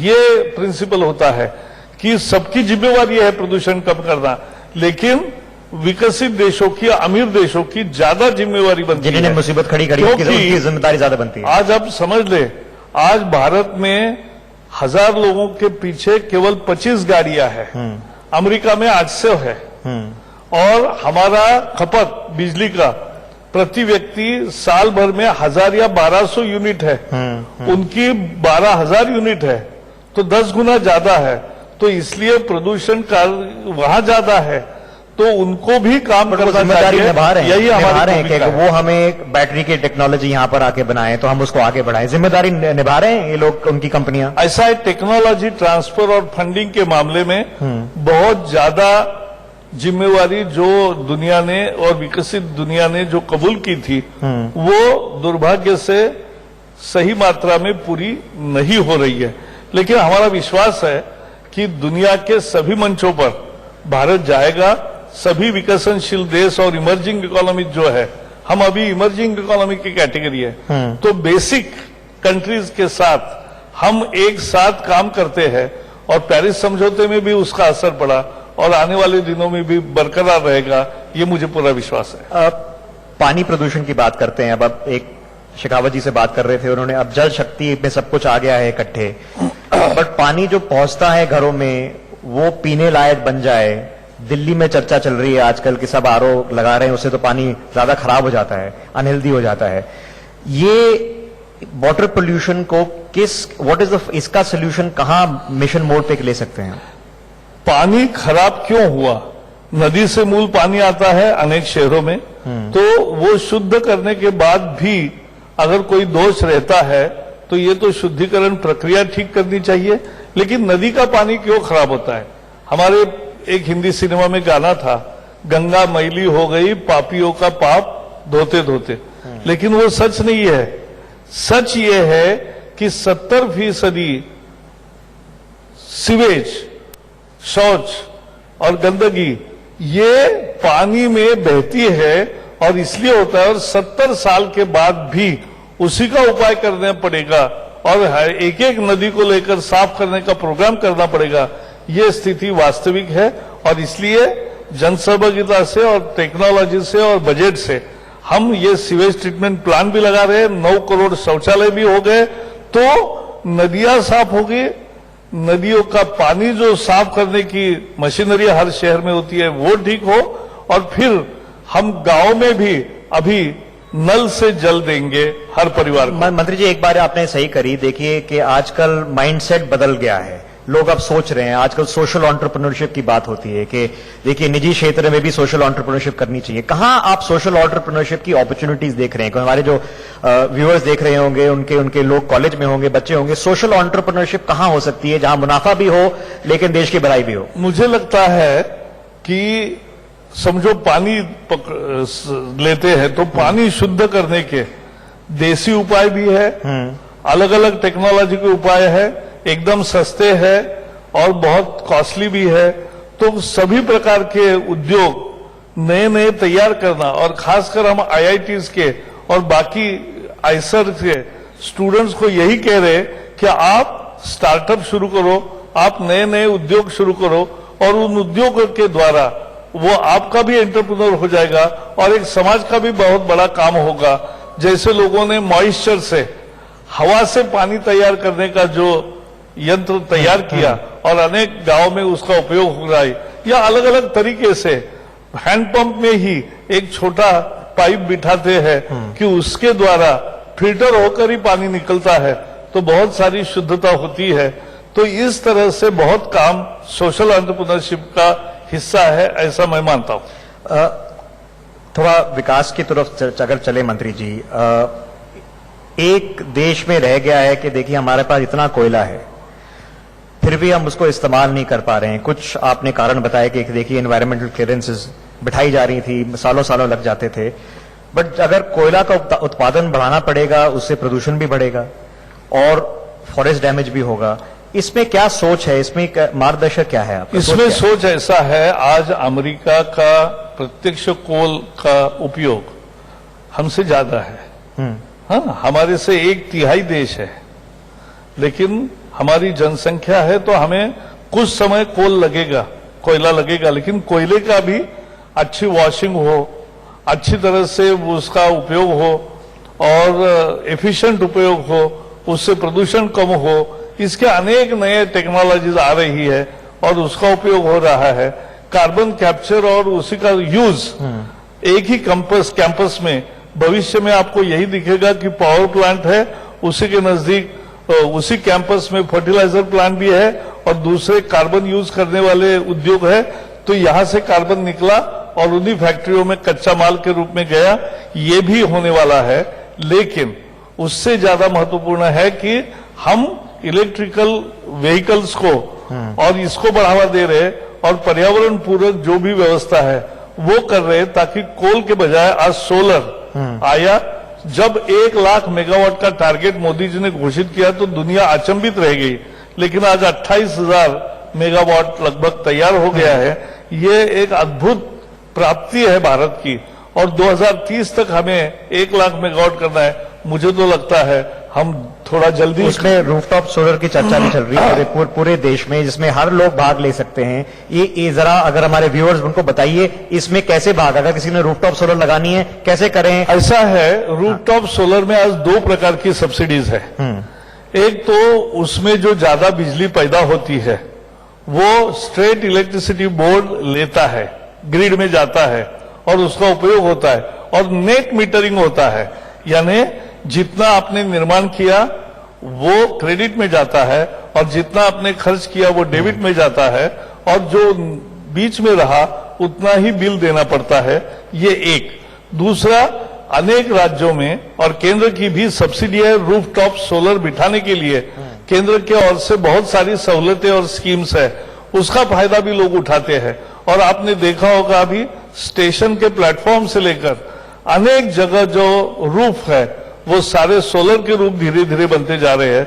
ये प्रिंसिपल होता है कि सबकी जिम्मेवारी है प्रदूषण कम करना, लेकिन विकसित देशों की, अमीर देशों की ज्यादा जिम्मेवारी बनती है, जिन्होंने मुसीबत खड़ी करी उनकी जिम्मेदारी ज्यादा बनती है। आज आप समझ ले, आज भारत में 1000 लोगों के पीछे केवल 25 गाड़ियां हैं, अमेरिका में 800 है, और हमारा खपत बिजली का प्रति व्यक्ति साल भर में 1000 या 1200 यूनिट है, उनकी 12000 यूनिट है, तो 10 गुना ज्यादा है। तो इसलिए प्रदूषण का वहां ज्यादा है, तो उनको भी काम करना जिम्मेदारी निभा रहे हैं, यही हमारी कि वो हमें बैटरी की टेक्नोलॉजी यहां पर आके बनाए तो हम उसको आगे बढ़ाएं, जिम्मेदारी निभा रहे हैं ये लोग, उनकी कंपनियां। ऐसा है, टेक्नोलॉजी ट्रांसफर और फंडिंग के मामले में बहुत ज्यादा जिम्मेवारी जो दुनिया ने और विकसित दुनिया ने जो कबूल की थी वो दुर्भाग्य से सही मात्रा में पूरी नहीं हो रही है। लेकिन हमारा विश्वास है कि दुनिया के सभी मंचों पर भारत जाएगा, सभी विकसनशील देश और इमर्जिंग इकोनॉमी जो है, हम अभी इमर्जिंग इकोनॉमी की कैटेगरी है, तो बेसिक कंट्रीज के साथ हम एक साथ काम करते हैं, और पेरिस समझौते में भी उसका असर पड़ा और आने वाले दिनों में भी बरकरार रहेगा, ये मुझे पूरा विश्वास है। पानी प्रदूषण की बात करते हैं, अब एक शेखावत जी से बात कर रहे थे, उन्होंने अब जल शक्ति में सब कुछ आ गया है इकट्ठे, बट पानी जो पहुंचता है घरों में वो पीने लायक बन जाए। दिल्ली में चर्चा चल रही है आजकल कि सब आरओ लगा रहे हैं, उससे तो पानी ज्यादा खराब हो जाता है, अनहेल्दी हो जाता है। ये वाटर पोल्यूशन को व्हाट इज इसका सोल्यूशन कहां मिशन मोड पे ले सकते हैं? पानी खराब क्यों हुआ? नदी से मूल पानी आता है अनेक शहरों में, तो वो शुद्ध करने के बाद भी अगर कोई दोष रहता है तो ये तो शुद्धिकरण प्रक्रिया ठीक करनी चाहिए। लेकिन नदी का पानी क्यों खराब होता है? हमारे एक हिंदी सिनेमा में गाना था, गंगा मैली हो गई पापियों का पाप धोते धोते, लेकिन वो सच नहीं है। सच ये है कि 70% सीवेज, शौच और गंदगी ये पानी में बहती है, और इसलिए होता है, और 70 साल के बाद भी उसी का उपाय करना पड़ेगा, और एक एक नदी को लेकर साफ करने का प्रोग्राम करना पड़ेगा। ये स्थिति वास्तविक है, और इसलिए जनसहभागिता से और टेक्नोलॉजी से और बजट से हम ये सीवेज ट्रीटमेंट प्लांट भी लगा रहे हैं, 9 करोड़ शौचालय भी हो गए, तो नदियां साफ हो गई। नदियों का पानी जो साफ करने की मशीनरी हर शहर में होती है वो ठीक हो, और फिर हम गांव में भी अभी नल से जल देंगे हर परिवार को। मंत्री जी, एक बार आपने सही करी। देखिए कि आजकल माइंडसेट बदल गया है, लोग अब सोच रहे हैं, आजकल सोशल एंटरप्रेन्योरशिप की बात होती है कि देखिए निजी क्षेत्र में भी सोशल एंटरप्रेन्योरशिप करनी चाहिए। कहां आप सोशल एंटरप्रेन्योरशिप की अपॉर्चुनिटीज देख रहे हैं? हमारे जो व्यूअर्स देख रहे होंगे, उनके लोग कॉलेज में होंगे, बच्चे होंगे, सोशल एंटरप्रेन्योरशिप कहां हो सकती है जहां मुनाफा भी हो लेकिन देश की भलाई भी हो? मुझे लगता है कि समझो पानी लेते हैं तो पानी शुद्ध करने के देसी उपाय भी है, अलग अलग टेक्नोलॉजी के उपाय है, एकदम सस्ते हैं और बहुत कॉस्टली भी है। तो सभी प्रकार के उद्योग नए नए तैयार करना, और खासकर हम आईआईटीज के और बाकी आईसर के स्टूडेंट्स को यही कह रहे कि आप स्टार्टअप शुरू करो, आप नए नए उद्योग शुरू करो, और उन उद्योगों के द्वारा वो आपका भी एंटरप्रेन्योर हो जाएगा और एक समाज का भी बहुत बड़ा काम होगा। जैसे लोगों ने मॉइस्चर से, हवा से पानी तैयार करने का जो यंत्र तैयार किया और अनेक गांवों में उसका उपयोग हो रहा है, या अलग अलग तरीके से हैंडपंप में ही एक छोटा पाइप बिठाते हैं कि उसके द्वारा फिल्टर होकर ही पानी निकलता है, तो बहुत सारी शुद्धता होती है। तो इस तरह से बहुत काम सोशल एंटरप्रेन्योरशिप का हिस्सा है, ऐसा मैं मानता हूं। थोड़ा विकास की तरफ अगर चले मंत्री जी, एक देश में रह गया है कि देखिए हमारे पास इतना कोयला है फिर भी हम उसको इस्तेमाल नहीं कर पा रहे हैं। कुछ आपने कारण बताया कि देखिए एनवायरमेंटल क्लियरेंसेस बिठाई जा रही थी, सालों सालों लग जाते थे, बट अगर कोयला का उत्पादन बढ़ाना पड़ेगा, उससे प्रदूषण भी बढ़ेगा और फॉरेस्ट डैमेज भी होगा। इसमें क्या सोच है, इसमें मार्गदर्शक क्या है आपका? इसमें सोच ऐसा है, आज अमेरिका का प्रत्यक्ष कोल का उपयोग हमसे ज्यादा है। हाँ, हमारे से 1/3 देश है, लेकिन हमारी जनसंख्या है तो हमें कुछ समय कोल लगेगा, कोयला लगेगा, लेकिन कोयले का भी अच्छी वॉशिंग हो, अच्छी तरह से उसका उपयोग हो और एफिशिएंट उपयोग हो, उससे प्रदूषण कम हो, इसके अनेक नए टेक्नोलॉजीज आ रही है और उसका उपयोग हो रहा है। कार्बन कैप्चर और उसी का यूज एक ही कैंपस में भविष्य में आपको यही दिखेगा कि पावर प्लांट है, उसी के नजदीक उसी कैंपस में फर्टिलाइजर प्लांट भी है और दूसरे कार्बन यूज करने वाले उद्योग है। तो यहां से कार्बन निकला और उन्हीं फैक्ट्रियों में कच्चा माल के रूप में गया, ये भी होने वाला है। लेकिन उससे ज्यादा महत्वपूर्ण है कि हम इलेक्ट्रिकल व्हीकल्स को और इसको बढ़ावा दे रहे और पर्यावरण पूरक जो भी व्यवस्था है वो कर रहे, ताकि कोल के बजाय आज सोलर आया। जब 1 लाख मेगावाट का टारगेट मोदी जी ने घोषित किया तो दुनिया अचंभित रह गई, लेकिन आज 28,000 मेगावाट लगभग तैयार हो गया है। ये एक अद्भुत प्राप्ति है भारत की, और 2030 तक हमें 1 लाख मेगावाट करना है। मुझे तो लगता है हम थोड़ा जल्दी उसमें रूफटॉप सोलर की चर्चा भी चल रही है पूरे देश में, जिसमें हर लोग भाग ले सकते हैं। ये जरा अगर हमारे व्यूअर्स उनको बताइए, इसमें कैसे भाग, अगर किसी ने रूफटॉप सोलर लगानी है कैसे करें? ऐसा है, रूफटॉप सोलर में आज 2 प्रकार की सब्सिडीज है। एक तो उसमें जो ज्यादा बिजली पैदा होती है वो स्टेट इलेक्ट्रिसिटी बोर्ड लेता है, ग्रिड में जाता है और उसका उपयोग होता है, और नेट मीटरिंग होता है, यानी जितना आपने निर्माण किया वो क्रेडिट में जाता है और जितना आपने खर्च किया वो डेबिट में जाता है, और जो बीच में रहा उतना ही बिल देना पड़ता है। ये एक। दूसरा, अनेक राज्यों में और केंद्र की भी सब्सिडी है रूफटॉप सोलर बिठाने के लिए। केंद्र के ओर से बहुत सारी सहूलतें और स्कीम्स है, उसका फायदा भी लोग उठाते हैं। और आपने देखा होगा अभी स्टेशन के प्लेटफॉर्म से लेकर अनेक जगह जो रूफ है वो सारे सोलर के रूप धीरे धीरे बनते जा रहे हैं।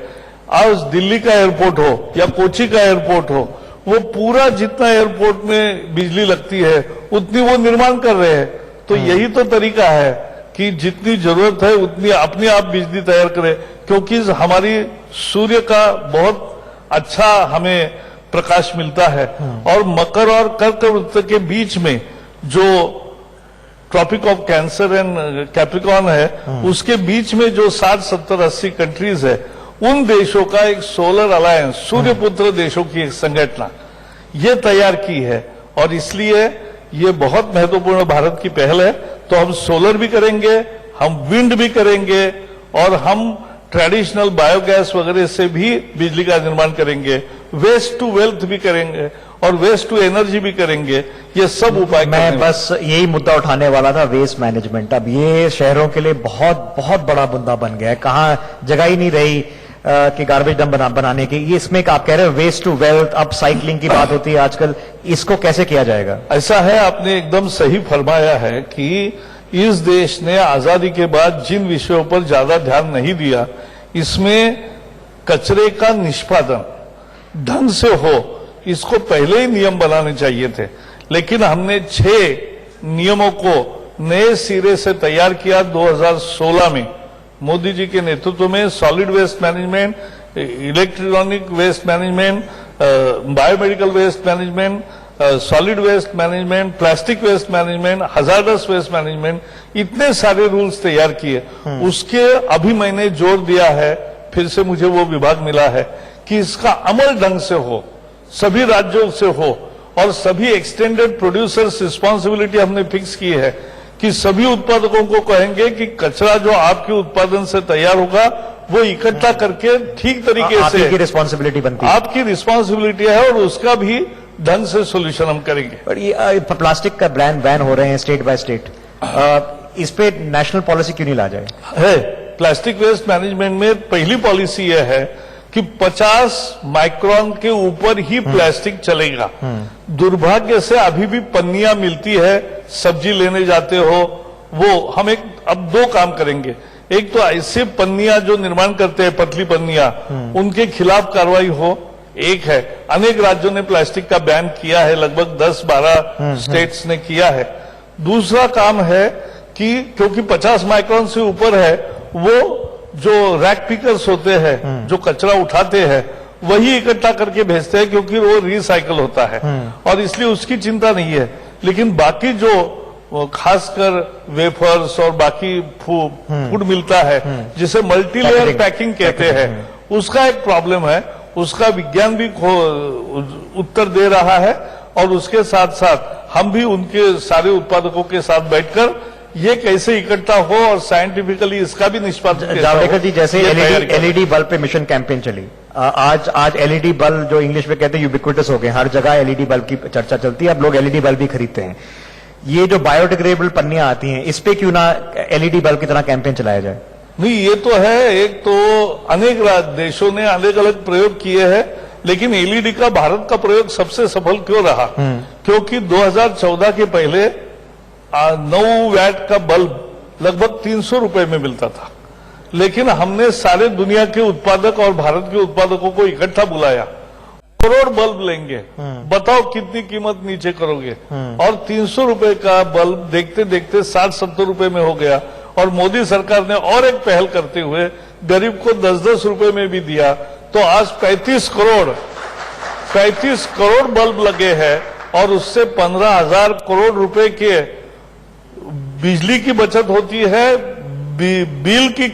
आज दिल्ली का एयरपोर्ट हो या कोची का एयरपोर्ट हो, वो पूरा जितना एयरपोर्ट में बिजली लगती है उतनी वो निर्माण कर रहे हैं। तो यही तो तरीका है कि जितनी जरूरत है उतनी अपने आप बिजली तैयार करें, क्योंकि हमारी सूर्य का बहुत अच्छा हमें प्रकाश मिलता है। और मकर और कर्क वृत्त के बीच में जो Tropic of Cancer and Capricorn है, उसके बीच में जो 60, 70, 80 कंट्रीज है, उन देशों का एक सोलर अलायंस, सूर्यपुत्र देशों की एक संगठन ये तैयार की है। और इसलिए ये बहुत महत्वपूर्ण भारत की पहल है। तो हम सोलर भी करेंगे, हम विंड भी करेंगे और हम ट्रेडिशनल बायोगैस वगैरह से भी बिजली का निर्माण करेंगे, वेस्ट टू वेल्थ भी करेंगे और वेस्ट टू एनर्जी भी करेंगे। ये सब उपाय मैं बस यही मुद्दा उठाने वाला था, वेस्ट मैनेजमेंट। अब ये शहरों के लिए बहुत बहुत बड़ा मुद्दा बन गया है, कहाँ जगह ही नहीं रही कि गार्बेज डंप बनाने की। ये इसमें आप कह रहे हो वेस्ट टू वेल्थ, अब साइकिलिंग की बात होती है आजकल, इसको कैसे किया जाएगा? ऐसा है, आपने एकदम सही फरमाया है कि इस देश ने आजादी के बाद जिन विषयों पर ज्यादा ध्यान नहीं दिया, इसमें कचरे का निष्पादन ढंग से हो, इसको पहले ही नियम बनाने चाहिए थे। लेकिन हमने 6 नियमों को नए सिरे से तैयार किया 2016 में मोदी जी के नेतृत्व में। Solid waste management, electronic waste management, biomedical waste management, solid waste management, plastic waste management, hazardous waste management, इतने सारे रूल्स तैयार किए। उसके अभी मैंने जोर दिया है, फिर से मुझे वो विभाग मिला है कि इसका अमल ढंग से हो, सभी राज्यों से हो और सभी एक्सटेंडेड प्रोड्यूसर्स रिस्पॉन्सिबिलिटी हमने फिक्स की है कि सभी उत्पादकों को कहेंगे कि कचरा जो आपके उत्पादन से तैयार होगा वो इकट्ठा करके ठीक तरीके से आपकी रिस्पॉन्सिबिलिटी बनती है, आपकी रिस्पॉन्सिबिलिटी है और उसका भी ढंग से सोल्यूशन हम करेंगे। पर ये प्लास्टिक का बैन हो रहे हैं स्टेट बाय स्टेट, इस पे नेशनल पॉलिसी क्यों नहीं ला जाए? है, प्लास्टिक वेस्ट मैनेजमेंट में पहली पॉलिसी यह है कि 50 माइक्रोन के ऊपर ही प्लास्टिक चलेगा। दुर्भाग्य से अभी भी पन्नियां मिलती है, सब्जी लेने जाते हो, वो हम अब 2 काम करेंगे। एक तो ऐसे पन्नियां जो निर्माण करते हैं, पतली पन्नियां, उनके खिलाफ कार्रवाई हो। एक है, अनेक राज्यों ने प्लास्टिक का बैन किया है, लगभग 10-12 स्टेट्स ने किया है। दूसरा काम है कि क्योंकि 50 माइक्रोन से ऊपर है, वो जो रैक पिकर्स होते हैं, जो कचरा उठाते हैं, वही इकट्ठा करके भेजते हैं क्योंकि वो रिसाइकल होता है और इसलिए उसकी चिंता नहीं है। लेकिन बाकी जो खासकर वेफर्स और बाकी फूड मिलता है, जिसे मल्टीलेयर पैकिंग कहते हैं, उसका एक प्रॉब्लम है। उसका विज्ञान भी उत्तर दे रहा है और उसके साथ साथ हम भी उनके सारे उत्पादकों के साथ बैठकर ये कैसे इकट्ठा हो और साइंटिफिकली इसका भी निष्पादन। जावड़ेकर जी, जैसे एलईडी बल्ब पे मिशन कैंपेन चली, आज एलईडी बल्ब जो इंग्लिश में कहते हैं यूबिक्विटस हो गए, हर जगह एलईडी बल्ब की चर्चा चलती है, अब लोग एलईडी बल्ब भी खरीदते हैं। ये जो बायोडिग्रेडेबल पन्नियां आती हैं, इस पे क्यों ना एलईडी बल्ब की तरह कैंपेन चलाया जाए? नहीं, ये तो है, एक तो अनेक देशों ने अलग अलग प्रयोग किए हैं, लेकिन एलईडी का भारत का प्रयोग सबसे सफल क्यों रहा? क्योंकि 2014 के पहले 9 वैट का बल्ब लगभग 300 रुपए में मिलता था, लेकिन हमने सारे दुनिया के उत्पादक और भारत के उत्पादकों को इकट्ठा बुलाया, करोड़ बल्ब लेंगे, बताओ कितनी कीमत नीचे करोगे? और 300 रुपए का बल्ब देखते देखते 60-70 रुपए में हो गया। और मोदी सरकार ने और एक पहल करते हुए गरीब को 10-10 रुपए में भी दिया, तो आज 35 करोड़ बल्ब लगे हैं और उससे 15,000 करोड़ रुपए के बिजली की बचत होती है, बिल की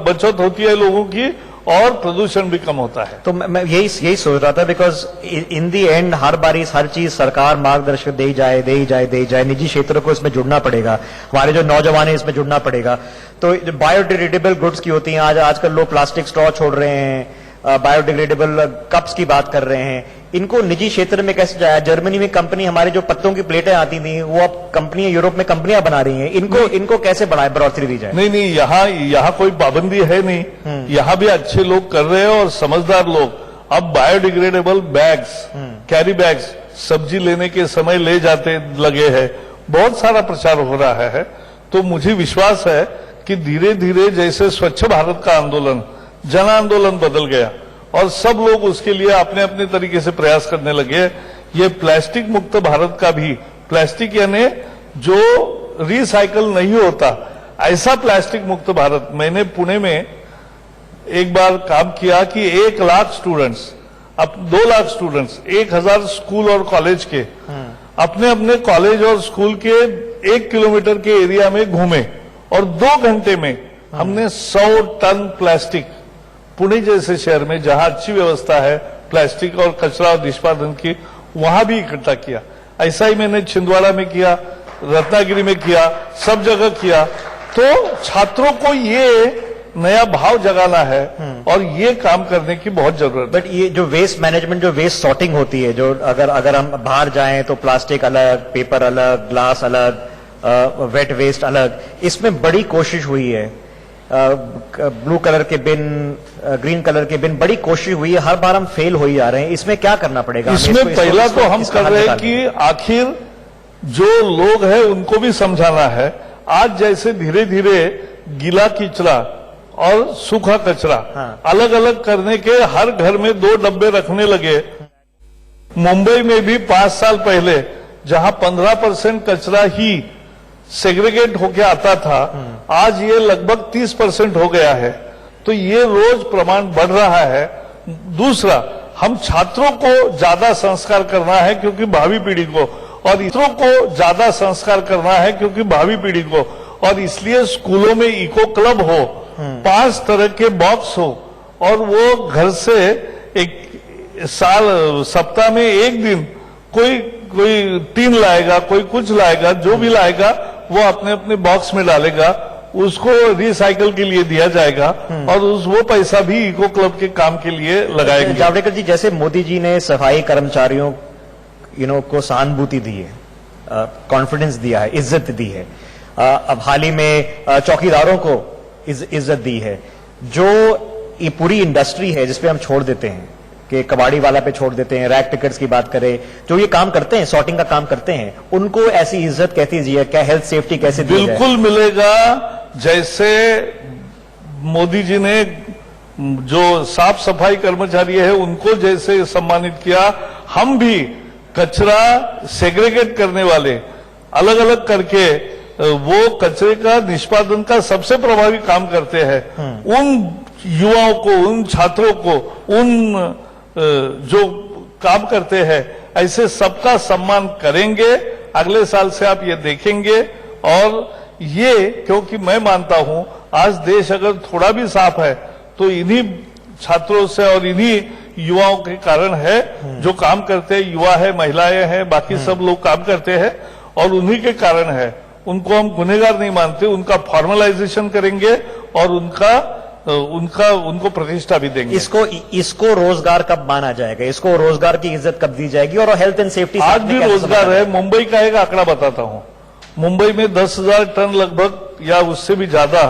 बचत होती है लोगों की, और प्रदूषण भी कम होता है। तो मैं यही सोच रहा था, बिकॉज इन दी एंड हर बारी हर चीज सरकार मार्गदर्शक दे ही जाए, निजी क्षेत्र को इसमें जुड़ना पड़ेगा, हमारे जो नौजवान है इसमें जुड़ना पड़ेगा। तो जो बायोडिग्रेडेबल गुड्स की होती हैं, आजकल लोग प्लास्टिक स्ट्रॉ छोड़ रहे हैं, बायोडिग्रेडेबल कप्स की बात कर रहे हैं, इनको निजी क्षेत्र में कैसे जाया? जर्मनी में कंपनी, हमारे जो पत्तों की प्लेटें आती थी, वो अब कंपनी यूरोप में कंपनियां बना रही हैं, इनको कैसे बढ़ोतरी दी जाए? नहीं, यहाँ कोई पाबंदी है नहीं, यहाँ भी अच्छे लोग कर रहे हैं और समझदार लोग। अब बायोडिग्रेडेबल बैग्स, कैरी बैग्स सब्जी लेने के समय ले जाते लगे हैं, बहुत सारा प्रचार हो रहा है। तो मुझे विश्वास है कि धीरे धीरे जैसे स्वच्छ भारत का आंदोलन जन आंदोलन बदल गया और सब लोग उसके लिए अपने अपने तरीके से प्रयास करने लगे, ये प्लास्टिक मुक्त भारत का भी, प्लास्टिक यानी जो रिसाइकल नहीं होता, ऐसा प्लास्टिक मुक्त भारत। मैंने पुणे में एक बार काम किया कि 1 लाख स्टूडेंट्स, अब 2 लाख स्टूडेंट्स, 1000 स्कूल और कॉलेज के अपने अपने कॉलेज और स्कूल के 1 किलोमीटर के एरिया में घूमे और 2 घंटे में हमने 100 टन प्लास्टिक पुणे जैसे शहर में, जहां अच्छी व्यवस्था है प्लास्टिक और कचरा और निष्पादन की, वहां भी इकट्ठा किया। ऐसा ही मैंने छिंदवाड़ा में किया, रत्नागिरी में किया, सब जगह किया। तो छात्रों को ये नया भाव जगाना है और ये काम करने की बहुत जरूरत है। बट ये जो वेस्ट मैनेजमेंट, जो वेस्ट सॉर्टिंग होती है, जो अगर हम बाहर जाएं तो प्लास्टिक अलग, पेपर अलग, ग्लास अलग, वेट वेस्ट अलग, इसमें बड़ी कोशिश हुई है। ब्लू कलर के बिन, ग्रीन कलर के बिन, बड़ी कोशिश हुई है, हर बार हम फेल हो ही जा रहे हैं। इसमें क्या करना पड़ेगा? इसमें पहला तो हम कर रहे हैं कि आखिर जो लोग हैं उनको भी समझाना है। आज जैसे धीरे धीरे गीला कचरा और सूखा कचरा अलग अलग करने के हर घर में 2 डब्बे रखने लगे। मुंबई में भी 5 साल पहले जहां 15% कचरा ही सेग्रीगेट होके आता था, आज ये लगभग 30% हो गया है। तो ये रोज प्रमाण बढ़ रहा है। दूसरा, हम छात्रों को ज्यादा संस्कार करना है क्योंकि भावी पीढ़ी को, और इसरो को ज्यादा संस्कार करना है क्योंकि भावी पीढ़ी को, और इसलिए स्कूलों में इको क्लब हो, 5 तरह के बॉक्स हो, और वो घर से एक सप्ताह में एक दिन कोई 3 लाएगा, कोई कुछ लाएगा, जो भी लाएगा वो अपने अपने बॉक्स में डालेगा, उसको रिसाइकल के लिए दिया जाएगा और वो पैसा भी इको क्लब के काम के लिए लगाएंगे। जावड़ेकर जी, जैसे मोदी जी ने सफाई कर्मचारियों को सहानुभूति दी है, कॉन्फिडेंस दिया है, इज्जत दी है, अब हाल ही में चौकीदारों को इज्जत दी है, जो ये पूरी इंडस्ट्री है जिसपे हम छोड़ देते हैं कि कबाड़ी वाला पे छोड़ देते हैं, रैक टिकट्स की बात करें, जो ये काम करते हैं, सॉर्टिंग का काम करते हैं, उनको ऐसी इज्जत कैसी दी है? क्या हेल्थ सेफ्टी कैसे दी जाए? बिल्कुल मिलेगा। जैसे मोदी जी ने जो साफ सफाई कर्मचारी है उनको जैसे सम्मानित किया, हम भी कचरा सेग्रीगेट करने वाले अलग अलग करके वो कचरे का निष्पादन का सबसे प्रभावी काम करते हैं। उन युवाओं को, उन छात्रों को, उन जो काम करते हैं, ऐसे सबका सम्मान करेंगे। अगले साल से आप ये देखेंगे। और ये, क्योंकि मैं मानता हूं आज देश अगर थोड़ा भी साफ है तो इन्हीं छात्रों से और इन्हीं युवाओं के कारण है जो काम करते हैं। युवा है, महिलाएं हैं, बाकी सब लोग काम करते हैं और उन्हीं के कारण है। उनको हम गुनहगार नहीं मानते, उनका फॉर्मलाइजेशन करेंगे और उनको प्रतिष्ठा भी देंगे। इसको रोजगार कब माना जाएगा? इसको रोजगार की इज्जत कब दी जाएगी? और हेल्थ एंड सेफ्टी आज भी रोजगार है। मुंबई का एक आंकड़ा बताता हूं, मुंबई में 10,000 टन लगभग या उससे भी ज्यादा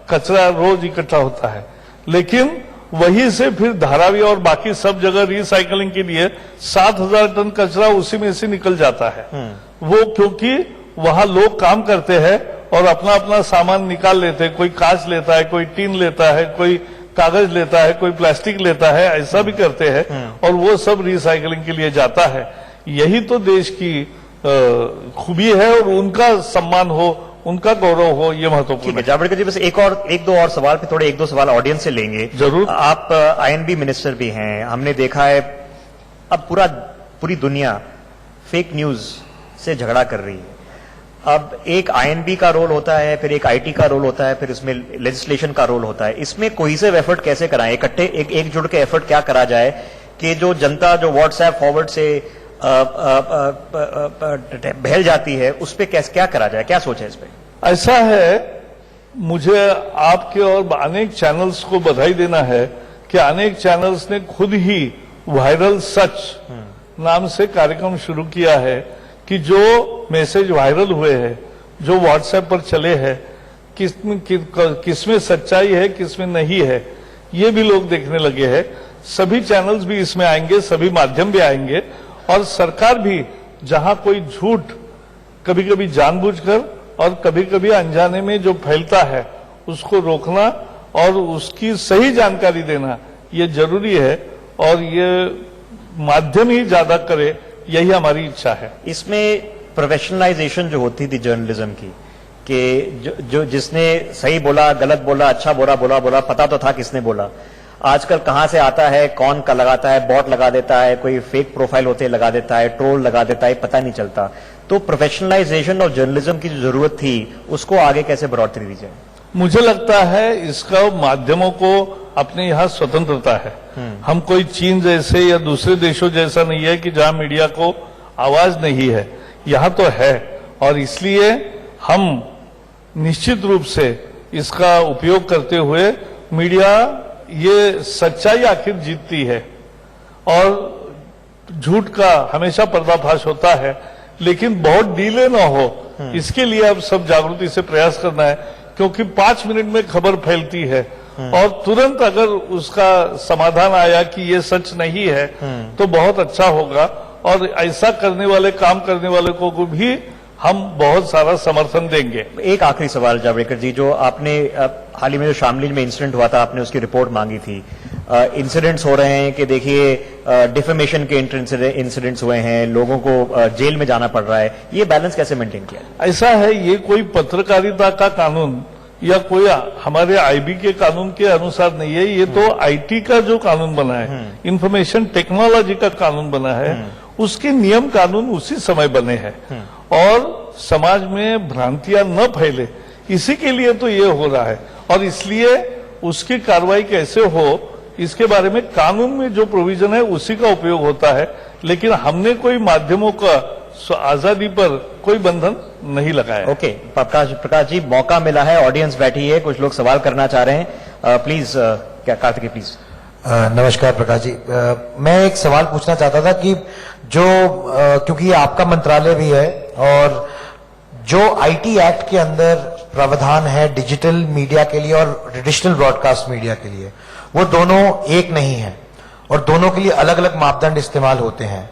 कचरा रोज इकट्ठा होता है, लेकिन वहीं से फिर धारावी और बाकी सब जगह रिसाइकलिंग के लिए 7,000 टन कचरा उसी में से निकल जाता है। वो क्योंकि वहां लोग काम करते हैं और अपना अपना सामान निकाल लेते हैं। कोई कांच लेता है, कोई टीन लेता है, कोई कागज लेता है, कोई प्लास्टिक लेता है, ऐसा भी करते हैं और वो सब रिसाइकलिंग के लिए जाता है। यही तो देश की खूबी है और उनका सम्मान हो, उनका गौरव हो, ये महत्वपूर्ण है। जावड़ेकर जी, बस एक दो और सवाल पे, थोड़े 1-2 सवाल ऑडियंस से लेंगे। जरूर। आप आईएनबी मिनिस्टर भी हैं, हमने देखा है अब पूरी दुनिया फेक न्यूज से झगड़ा कर रही है। अब एक आईएनबी का रोल होता है, फिर एक आईटी का रोल होता है, फिर इसमें लेजिस्लेशन का रोल होता है। इसमें कोहेसिव एफर्ट कैसे कराएं? इकट्ठे एकजुट के एफर्ट क्या करा जाए कि जो जनता जो व्हाट्सएप फॉरवर्ड से बहल जाती है, उस पर क्या करा जाए? क्या सोच है इस पे? ऐसा है, मुझे आपके और अनेक चैनल्स को बधाई देना है कि अनेक चैनल्स ने खुद ही वायरल सच नाम से कार्यक्रम शुरू किया है कि जो मैसेज वायरल हुए हैं, जो व्हाट्सएप पर चले हैं, किसमें सच्चाई है, किसमें नहीं है, ये भी लोग देखने लगे हैं। सभी चैनल्स भी इसमें आएंगे, सभी माध्यम भी आएंगे और सरकार भी जहां कोई झूठ कभी कभी जानबूझकर और कभी कभी अनजाने में जो फैलता है उसको रोकना और उसकी सही जानकारी देना ये जरूरी है और ये माध्यम ही ज्यादा करे, यही हमारी इच्छा है। इसमें प्रोफेशनलाइजेशन जो होती थी जर्नलिज्म की, कि जो जिसने सही बोला, गलत बोला, अच्छा बोला, पता तो था किसने बोला। आजकल कहां से आता है, कौन का लगाता है, बॉट लगा देता है, कोई फेक प्रोफाइल होते लगा देता है, ट्रोल लगा देता है, पता नहीं चलता। तो प्रोफेशनलाइजेशन ऑफ जर्नलिज्म की जो जरूरत थी, उसको आगे कैसे बढ़ोतरी दी जाए? मुझे लगता है इसका माध्यमों को अपने यहाँ स्वतंत्रता है। हम कोई चीन जैसे या दूसरे देशों जैसा नहीं है कि जहां मीडिया को आवाज नहीं है, यहाँ तो है। और इसलिए हम निश्चित रूप से इसका उपयोग करते हुए मीडिया ये सच्चाई आखिर जीतती है और झूठ का हमेशा पर्दाफाश होता है, लेकिन बहुत डिले ना हो इसके लिए अब सब जागृति से प्रयास करना है, क्योंकि 5 मिनट में खबर फैलती है और तुरंत अगर उसका समाधान आया कि ये सच नहीं है तो बहुत अच्छा होगा और ऐसा करने वाले काम करने वाले को भी हम बहुत सारा समर्थन देंगे। एक आखिरी सवाल जावड़ेकर जी, जो आपने हाल ही में जो शामली में इंसिडेंट हुआ था, आपने उसकी रिपोर्ट मांगी थी। इंसिडेंट्स हो रहे हैं कि देखिए डिफेमेशन के इंसिडेंट्स हुए हैं, लोगों को जेल में जाना पड़ रहा है, ये बैलेंस कैसे मेंटेन किया? ऐसा है, ये कोई पत्रकारिता का कानून या कोई हमारे आईबी के कानून के अनुसार नहीं है, ये तो आईटी का जो कानून बना है, इंफॉर्मेशन टेक्नोलॉजी का कानून बना है, उसके नियम कानून उसी समय बने हैं और समाज में भ्रांतियां न फैले इसी के लिए तो ये हो रहा है और इसलिए उसकी कार्रवाई कैसे हो इसके बारे में कानून में जो प्रोविजन है उसी का उपयोग होता है, लेकिन हमने कोई माध्यमों का आजादी पर कोई बंधन नहीं लगाया। ओके, प्रकाश जी, मौका मिला है, ऑडियंस बैठी है, कुछ लोग सवाल करना चाह रहे हैं। प्लीज क्या कार्तिकेय प्लीज। नमस्कार प्रकाश जी, मैं एक सवाल पूछना चाहता था कि जो क्योंकि ये आपका मंत्रालय भी है और जो आईटी एक्ट के अंदर प्रावधान है डिजिटल मीडिया के लिए और ट्रेडिशनल ब्रॉडकास्ट मीडिया के लिए, वो दोनों एक नहीं है और दोनों के लिए अलग अलग मापदंड इस्तेमाल होते हैं।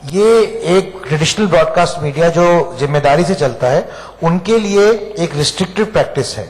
ये एक ट्रेडिशनल ब्रॉडकास्ट मीडिया जो जिम्मेदारी से चलता है उनके लिए एक रिस्ट्रिक्टिव प्रैक्टिस है,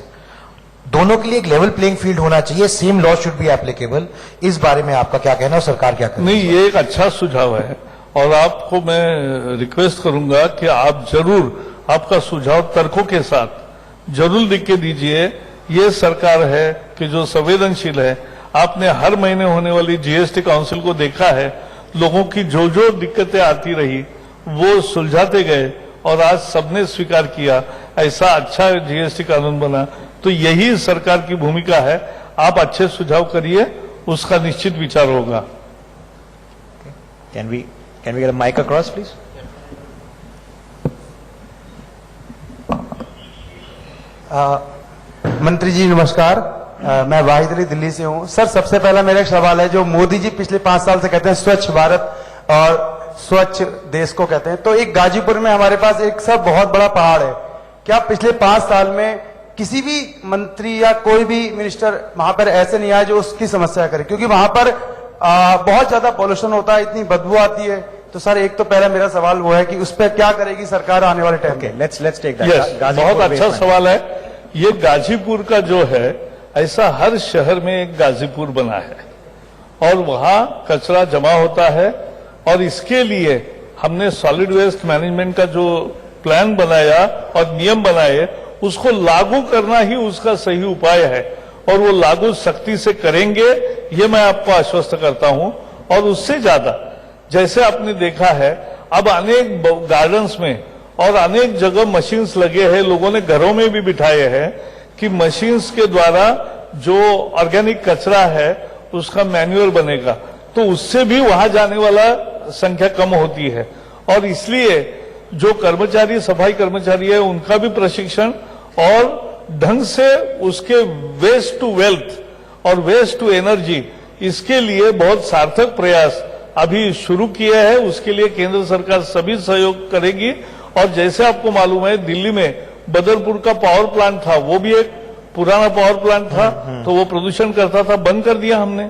दोनों के लिए एक लेवल प्लेइंग फील्ड होना चाहिए, same law should be applicable. इस बारे में आपका क्या कहना है और सरकार क्या करे? नहीं, ये एक अच्छा सुझाव है और आपको मैं रिक्वेस्ट करूंगा कि आप जरूर आपका सुझाव तर्कों के साथ जरूर लिख के दीजिए। ये सरकार है कि जो संवेदनशील है, आपने हर महीने होने वाली जीएसटी काउंसिल को देखा है, लोगों की जो जो दिक्कतें आती रही वो सुलझाते गए और आज सबने स्वीकार किया, ऐसा अच्छा जीएसटी कानून बना। तो यही सरकार की भूमिका है, आप अच्छे सुझाव करिए, उसका निश्चित विचार होगा। Can we get a mic across please? मंत्री जी नमस्कार, मैं वाहिद अली दिल्ली से हूं। सर, सबसे पहला मेरा एक सवाल है, जो मोदी जी पिछले 5 साल से कहते हैं स्वच्छ भारत और स्वच्छ देश को कहते हैं, तो एक गाजीपुर में हमारे पास एक सब बहुत बड़ा पहाड़ है, क्या पिछले 5 साल में किसी भी मंत्री या कोई भी मिनिस्टर वहां पर ऐसे नहीं आया जो उसकी समस्या करे? क्योंकि वहां पर बहुत ज्यादा पॉल्यूशन होता है, इतनी बदबू आती है। तो सर, एक तो पहला मेरा सवाल वो है कि उस पर क्या करेगी सरकार आने वाले टाइम में? Let's take that. यस, बहुत अच्छा सवाल है। ये गाजीपुर का जो है, ऐसा हर शहर में एक गाजीपुर बना है और वहां कचरा जमा होता है और इसके लिए हमने सॉलिड वेस्ट मैनेजमेंट का जो प्लान बनाया और नियम बनाए, उसको लागू करना ही उसका सही उपाय है और वो लागू सख्ती से करेंगे, ये मैं आपको आश्वस्त करता हूं। और उससे ज्यादा, जैसे आपने देखा है, अब अनेक गार्डन्स में और अनेक जगह मशीन्स लगे हैं, लोगों ने घरों में भी बिठाए हैं कि मशीन्स के द्वारा जो ऑर्गेनिक कचरा है उसका मैन्यूअर बनेगा, तो उससे भी वहां जाने वाला संख्या कम होती है। और इसलिए जो कर्मचारी, सफाई कर्मचारी है, उनका भी प्रशिक्षण और ढंग से उसके वेस्ट टू वेल्थ और वेस्ट टू एनर्जी, इसके लिए बहुत सार्थक प्रयास अभी शुरू किए हैं। उसके लिए केंद्र सरकार सभी सहयोग करेगी। और जैसे आपको मालूम है, दिल्ली में बदरपुर का पावर प्लांट था, वो भी एक पुराना पावर प्लांट था, तो वो प्रदूषण करता था, बंद कर दिया हमने।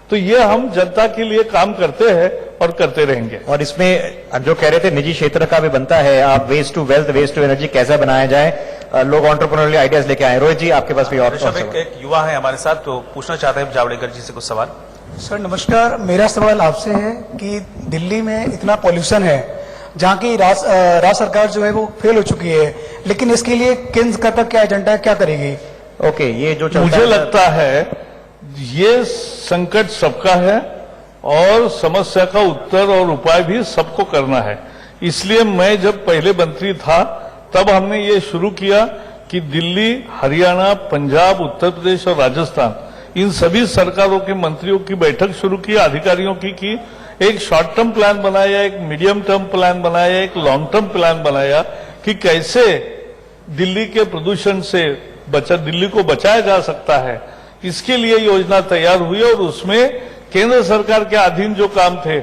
तो ये हम जनता के लिए काम करते हैं और करते रहेंगे। और इसमें जो कह रहे थे निजी क्षेत्र का भी बनता है, आप waste to wealth, waste to energy कैसा बनाया जाए, लोग एंटरप्रेन्योरियल आइडियाज लेके आए। रोहित जी, आपके पास भी और एक युवा है हमारे साथ, तो पूछना चाहते हैं जावड़ेकर जी से कुछ सवाल। सर नमस्कार, मेरा सवाल आपसे है कि दिल्ली में इतना पॉल्यूशन है, जहाँ की राज्य सरकार जो है वो फेल हो चुकी है, लेकिन इसके लिए केंद्र सरकार का क्या एजेंडा है, क्या करेगी? ओके, ये जो मुझे लगता है ये संकट सबका है और समस्या का उत्तर और उपाय भी सबको करना है। इसलिए मैं जब पहले मंत्री था तब हमने ये शुरू किया कि दिल्ली, हरियाणा, पंजाब, उत्तर प्रदेश और राजस्थान, इन सभी सरकारों के मंत्रियों की बैठक शुरू की, अधिकारियों की एक शॉर्ट टर्म प्लान बनाया, एक मीडियम टर्म प्लान बनाया, एक लॉन्ग टर्म प्लान बनाया कि कैसे दिल्ली के प्रदूषण से दिल्ली को बचाया जा सकता है, इसके लिए योजना तैयार हुई और उसमें केंद्र सरकार के अधीन जो काम थे,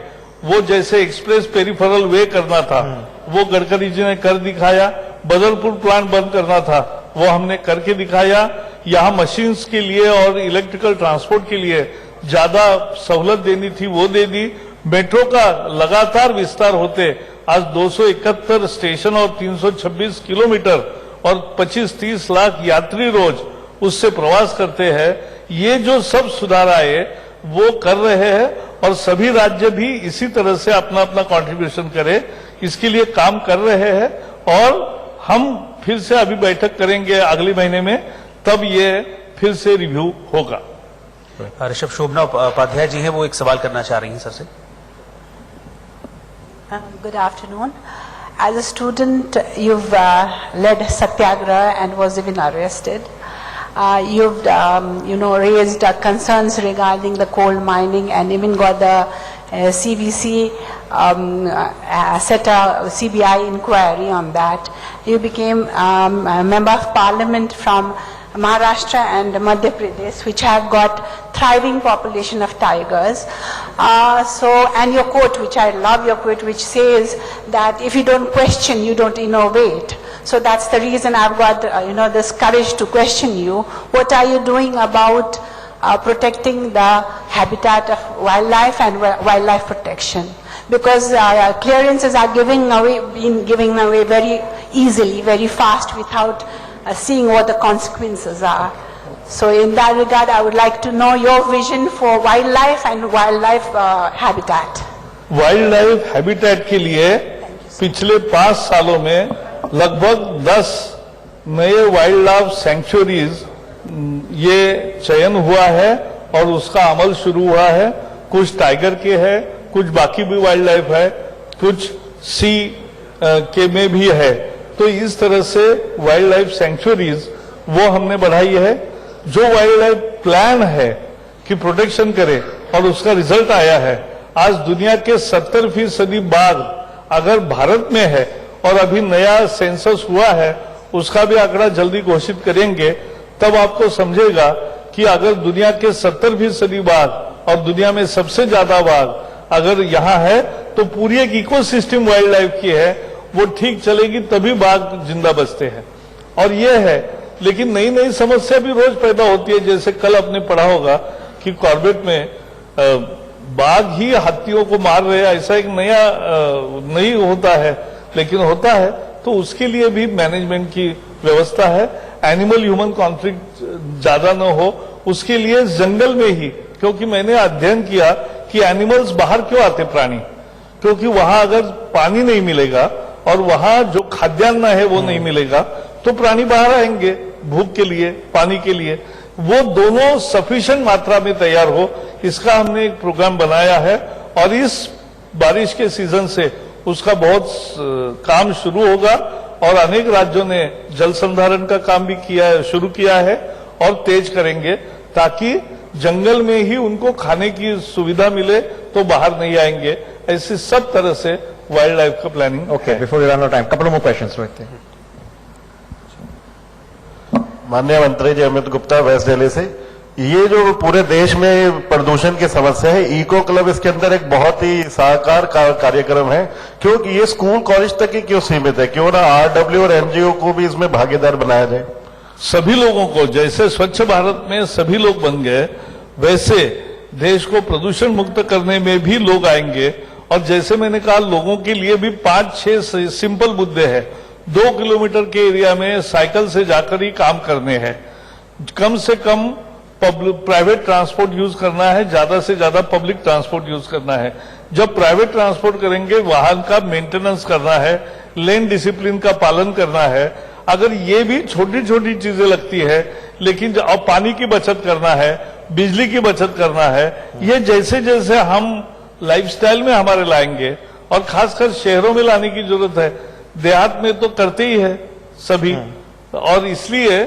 वो जैसे एक्सप्रेस पेरिफेरल वे करना था, वो गडकरी जी ने कर दिखाया। बदरपुर प्लांट बंद करना था, वो हमने करके दिखाया। यहाँ मशीन्स के लिए और इलेक्ट्रिकल ट्रांसपोर्ट के लिए ज्यादा सहूलत देनी थी, वो दे दी। मेट्रो का लगातार विस्तार होते आज 271 स्टेशन और 326 किलोमीटर और 25-30 लाख यात्री रोज उससे प्रवास करते हैं। ये जो सब सुधार आए वो कर रहे हैं और सभी राज्य भी इसी तरह से अपना अपना कंट्रीब्यूशन करें, इसके लिए काम कर रहे हैं। और हम फिर से अभी बैठक करेंगे अगले महीने में, तब ये फिर से रिव्यू होगा। ऋषभ शोभना उपाध्याय जी हैं, वो एक सवाल करना चाह रही हैं सर से। Good afternoon. As a student, you've led Satyagraha and was even arrested. You've, raised concerns regarding the coal mining and even got the CVC set a CBI inquiry on that. You became a member of parliament from Maharashtra and Madhya Pradesh, which have got thriving population of tigers. And your quote, which I love your quote, which says that if you don't question, you don't innovate. So that's the reason I've got, this courage to question you. What are you doing about protecting the habitat of wildlife and wildlife protection? Because clearances are being given away very easily, very fast, without seeing what the consequences are. So in that regard, I would like to know your vision for wildlife and wildlife habitat. Wild habitat के लिए पिछले 5 सालों में लगभग 10 नए wild life sanctuaries ये चयन हुआ है और उसका अमल शुरू हुआ है। कुछ टाइगर के है, कुछ बाकी भी वाइल्ड लाइफ है, कुछ सी के में भी है। तो इस तरह से वाइल्ड लाइफ सेंचुरीज वो हमने बढ़ाई है। जो वाइल्ड लाइफ प्लान है कि प्रोटेक्शन करे और उसका रिजल्ट आया है, आज दुनिया के 70% बाघ अगर भारत में है और अभी नया सेंसस हुआ है, उसका भी आंकड़ा जल्दी घोषित करेंगे, तब आपको समझेगा कि अगर दुनिया के 70% बाघ और दुनिया में सबसे ज्यादा बाघ अगर यहाँ है, तो पूरी एक इकोसिस्टम वाइल्ड लाइफ की है, वो ठीक चलेगी तभी बाघ जिंदा बचते हैं। और ये है, लेकिन नई नई समस्या भी रोज पैदा होती है। जैसे कल आपने पढ़ा होगा कि कॉर्बेट में बाघ ही हाथियों को मार रहे हैं, ऐसा एक नया नहीं होता है, लेकिन होता है। तो उसके लिए भी मैनेजमेंट की व्यवस्था है। एनिमल ह्यूमन कॉन्फ्लिक्ट ज्यादा न हो, उसके लिए जंगल में ही, क्योंकि मैंने अध्ययन किया कि एनिमल्स बाहर क्यों आते प्राणी, क्योंकि वहां अगर पानी नहीं मिलेगा और वहां जो खाद्यान्न है वो नहीं मिलेगा, तो प्राणी बाहर आएंगे भूख के लिए, पानी के लिए। वो दोनों सफिशिएंट मात्रा में तैयार हो, इसका हमने एक प्रोग्राम बनाया है और इस बारिश के सीजन से उसका बहुत काम शुरू होगा। और अनेक राज्यों ने जल संधारण का काम भी शुरू किया है और तेज करेंगे, ताकि जंगल में ही उनको खाने की सुविधा मिले तो बाहर नहीं आएंगे। ऐसे सब तरह से वाइल्ड लाइफ का प्लानिंग। Okay, before we run out of time, couple more questions Rohit. माननीय मंत्री जी, अमित गुप्ता, वेस्ट दिल्ली से। ये जो पूरे देश में प्रदूषण की समस्या है, इको क्लब इसके अंदर एक बहुत ही साकार कार्यक्रम है। क्योंकि ये स्कूल कॉलेज तक ही क्यों सीमित है? क्यों ना आरडब्ल्यू और एनजीओ को भी इसमें भागीदार बनाया जाए? सभी लोगों को, जैसे स्वच्छ भारत में सभी लोग बन गए, वैसे देश को प्रदूषण मुक्त करने में भी लोग आएंगे। और जैसे मैंने कहा, लोगों के लिए भी 5-6 सिंपल मुद्दे हैं। 2 किलोमीटर के एरिया में साइकिल से जाकर ही काम करने हैं, कम से कम प्राइवेट ट्रांसपोर्ट यूज करना है, ज्यादा से ज्यादा पब्लिक ट्रांसपोर्ट यूज करना है। जब प्राइवेट ट्रांसपोर्ट करेंगे, वाहन का मेंटेनेंस करना है, लेन डिसिप्लिन का पालन करना है। अगर ये भी छोटी छोटी चीजें लगती है, लेकिन और पानी की बचत करना है, बिजली की बचत करना है, ये जैसे जैसे हम लाइफस्टाइल में हमारे लाएंगे, और खासकर शहरों में लाने की जरूरत है। देहात में तो करते ही है सभी, और इसलिए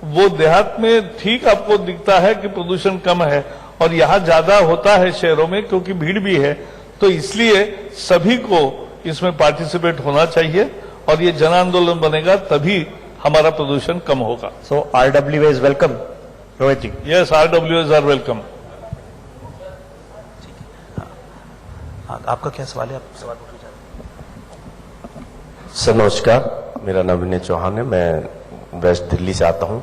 वो देहात में ठीक आपको दिखता है कि प्रदूषण कम है, और यहाँ ज्यादा होता है शहरों में, क्योंकि भीड़ भी है। तो इसलिए सभी को इसमें पार्टिसिपेट होना चाहिए, और ये जन आंदोलन बनेगा, तभी हमारा प्रदूषण कम होगा। So RWA is welcome, Rohit ji. Yes, RWAs are welcome. आपका क्या सवाल है? आप सवाल पूछ लीजिए। सर नमस्कार, मेरा नाम विनय चौहान है, मैं वेस्ट दिल्ली से आता हूं।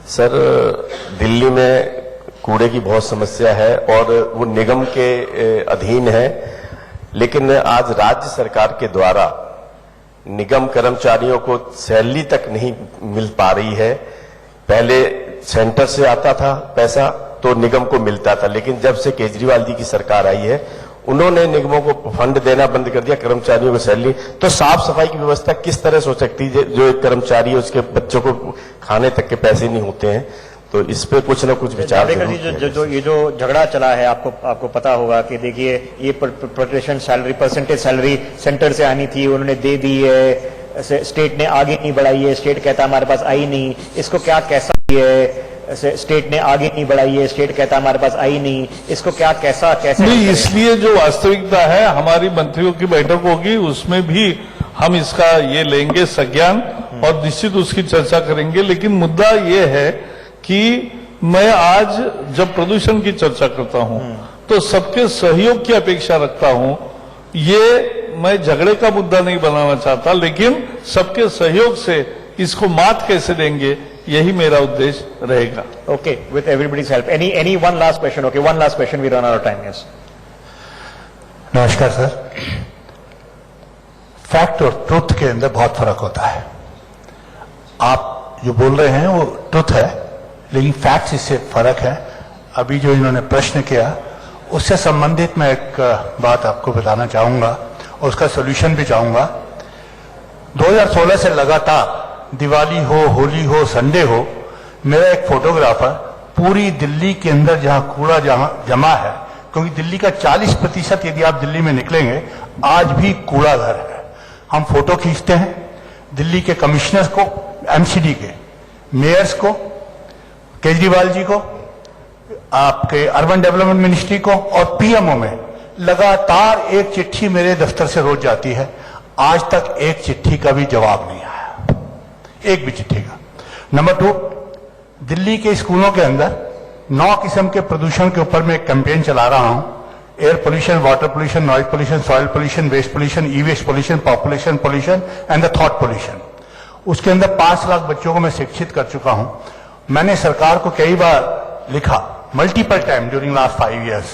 सर दिल्ली में कूड़े की बहुत समस्या है और वो निगम के अधीन है, लेकिन आज राज्य सरकार के द्वारा निगम कर्मचारियों को सैलरी तक नहीं मिल पा रही है। पहले सेंटर से आता था पैसा तो निगम को मिलता था, लेकिन जब से केजरीवाल जी की सरकार आई है उन्होंने निगमों को फंड देना बंद कर दिया, कर्मचारियों को सैलरी। तो साफ सफाई की व्यवस्था किस तरह से हो सकती है? जो एक कर्मचारी है उसके बच्चों को खाने तक के पैसे नहीं होते हैं, तो इस पे कुछ ना कुछ विचार जावड़ेकर जी, जो ये जो झगड़ा चला है, आपको पता होगा कि देखिए ये protection salary, percentage salary centre से आनी थी, उन्होंने दे दी है, स्टेट ने आगे नहीं बढ़ाई है, स्टेट कहता हमारे पास आई नहीं। इसको क्या कैसा है? स्टेट ने आगे नहीं बढ़ाई है, स्टेट कहता हमारे पास आई नहीं, इसको क्या कैसे नहीं, इसलिए जो वास्तविकता है हमारी मंत्रियों की बैठक होगी, उसमें भी हम इसका ये लेंगे संज्ञान और निश्चित उसकी चर्चा करेंगे। लेकिन मुद्दा ये है कि मैं आज जब प्रदूषण की चर्चा करता हूं तो सबके सहयोग की अपेक्षा रखता हूं। ये मैं झगड़े का मुद्दा नहीं बनाना चाहता, लेकिन सबके सहयोग से इसको मात कैसे देंगे, यही मेरा उद्देश्य रहेगा। Okay, with everybody's help. Any one last question? Okay, one last question, we run out of time. Yes, नमस्कार सर। फैक्ट और ट्रुथ के अंदर बहुत फर्क होता है। आप जो बोल रहे हैं वो ट्रुथ है, लेकिन फैक्ट इससे फर्क है। अभी जो इन्होंने प्रश्न किया उससे संबंधित मैं एक बात आपको बताना चाहूंगा और उसका सॉल्यूशन भी चाहूंगा। 2016 से लगातार दिवाली हो, होली हो, संडे हो, मेरा एक फोटोग्राफर पूरी दिल्ली के अंदर जहां कूड़ा जमा है, क्योंकि दिल्ली का 40% यदि आप दिल्ली में निकलेंगे आज भी कूड़ा घर है, हम फोटो खींचते हैं। दिल्ली के कमिश्नर्स को, एमसीडी के मेयर्स को, केजरीवाल जी को, आपके अर्बन डेवलपमेंट मिनिस्ट्री को और पीएमओ में लगातार एक चिट्ठी मेरे दफ्तर से रोज जाती है। आज तक एक चिट्ठी का भी जवाब नहीं आया, एक भी चिट्ठी का। नंबर 2, दिल्ली के स्कूलों के अंदर 9 किस्म के प्रदूषण के ऊपर मैं एक कैंपेन चला रहा हूं। Air pollution, water pollution, noise pollution, soil pollution, waste pollution, e waste pollution, population pollution and the thought pollution. उसके अंदर 5 लाख बच्चों को मैं शिक्षित कर चुका हूं। मैंने सरकार को कई बार लिखा, multiple time during last 5 years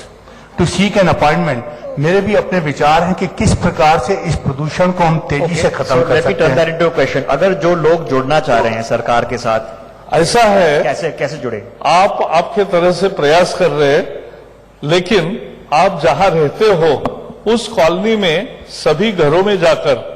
to seek an appointment. मेरे भी अपने विचार हैं कि किस प्रकार से इस प्रदूषण को हम तेजी से खत्म कर सकते हैं। क्वेश्चन, अगर जो लोग जुड़ना चाह रहे हैं सरकार के साथ, ऐसा है, कैसे जुड़े? आप आपके तरह से प्रयास कर रहे हैं, लेकिन आप जहां रहते हो उस कॉलोनी में सभी घरों में जाकर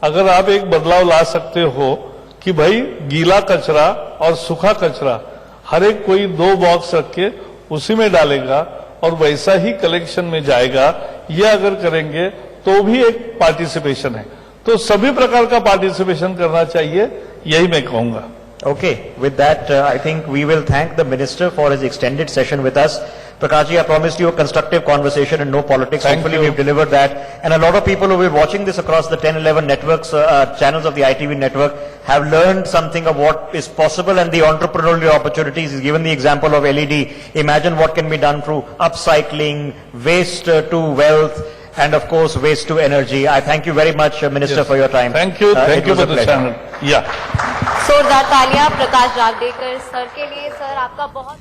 अगर आप एक बदलाव ला सकते हो कि भाई गीला कचरा और सूखा कचरा हर एक कोई 2 बॉक्स रख के उसी में डालेगा और वैसा ही कलेक्शन में जाएगा, ये अगर करेंगे तो भी एक पार्टिसिपेशन है। तो सभी प्रकार का पार्टिसिपेशन करना चाहिए, यही मैं कहूंगा। Okay, with that, I think we will thank the minister for his extended session with us. Prakash ji, I promised you a constructive conversation and no politics. Hopefully we've delivered that. And a lot of people who will be watching this across the 10-11 networks, channels of the ITV network have learned something of what is possible and the entrepreneurial opportunities. He's given the example of LED. Imagine what can be done through upcycling, waste to wealth, and of course waste to energy. I thank you very much, Minister, for your time. Thank you for the channel. Yeah. जोरदार तालियां Prakash Javadekar sir के लिए। Sir आपका बहुत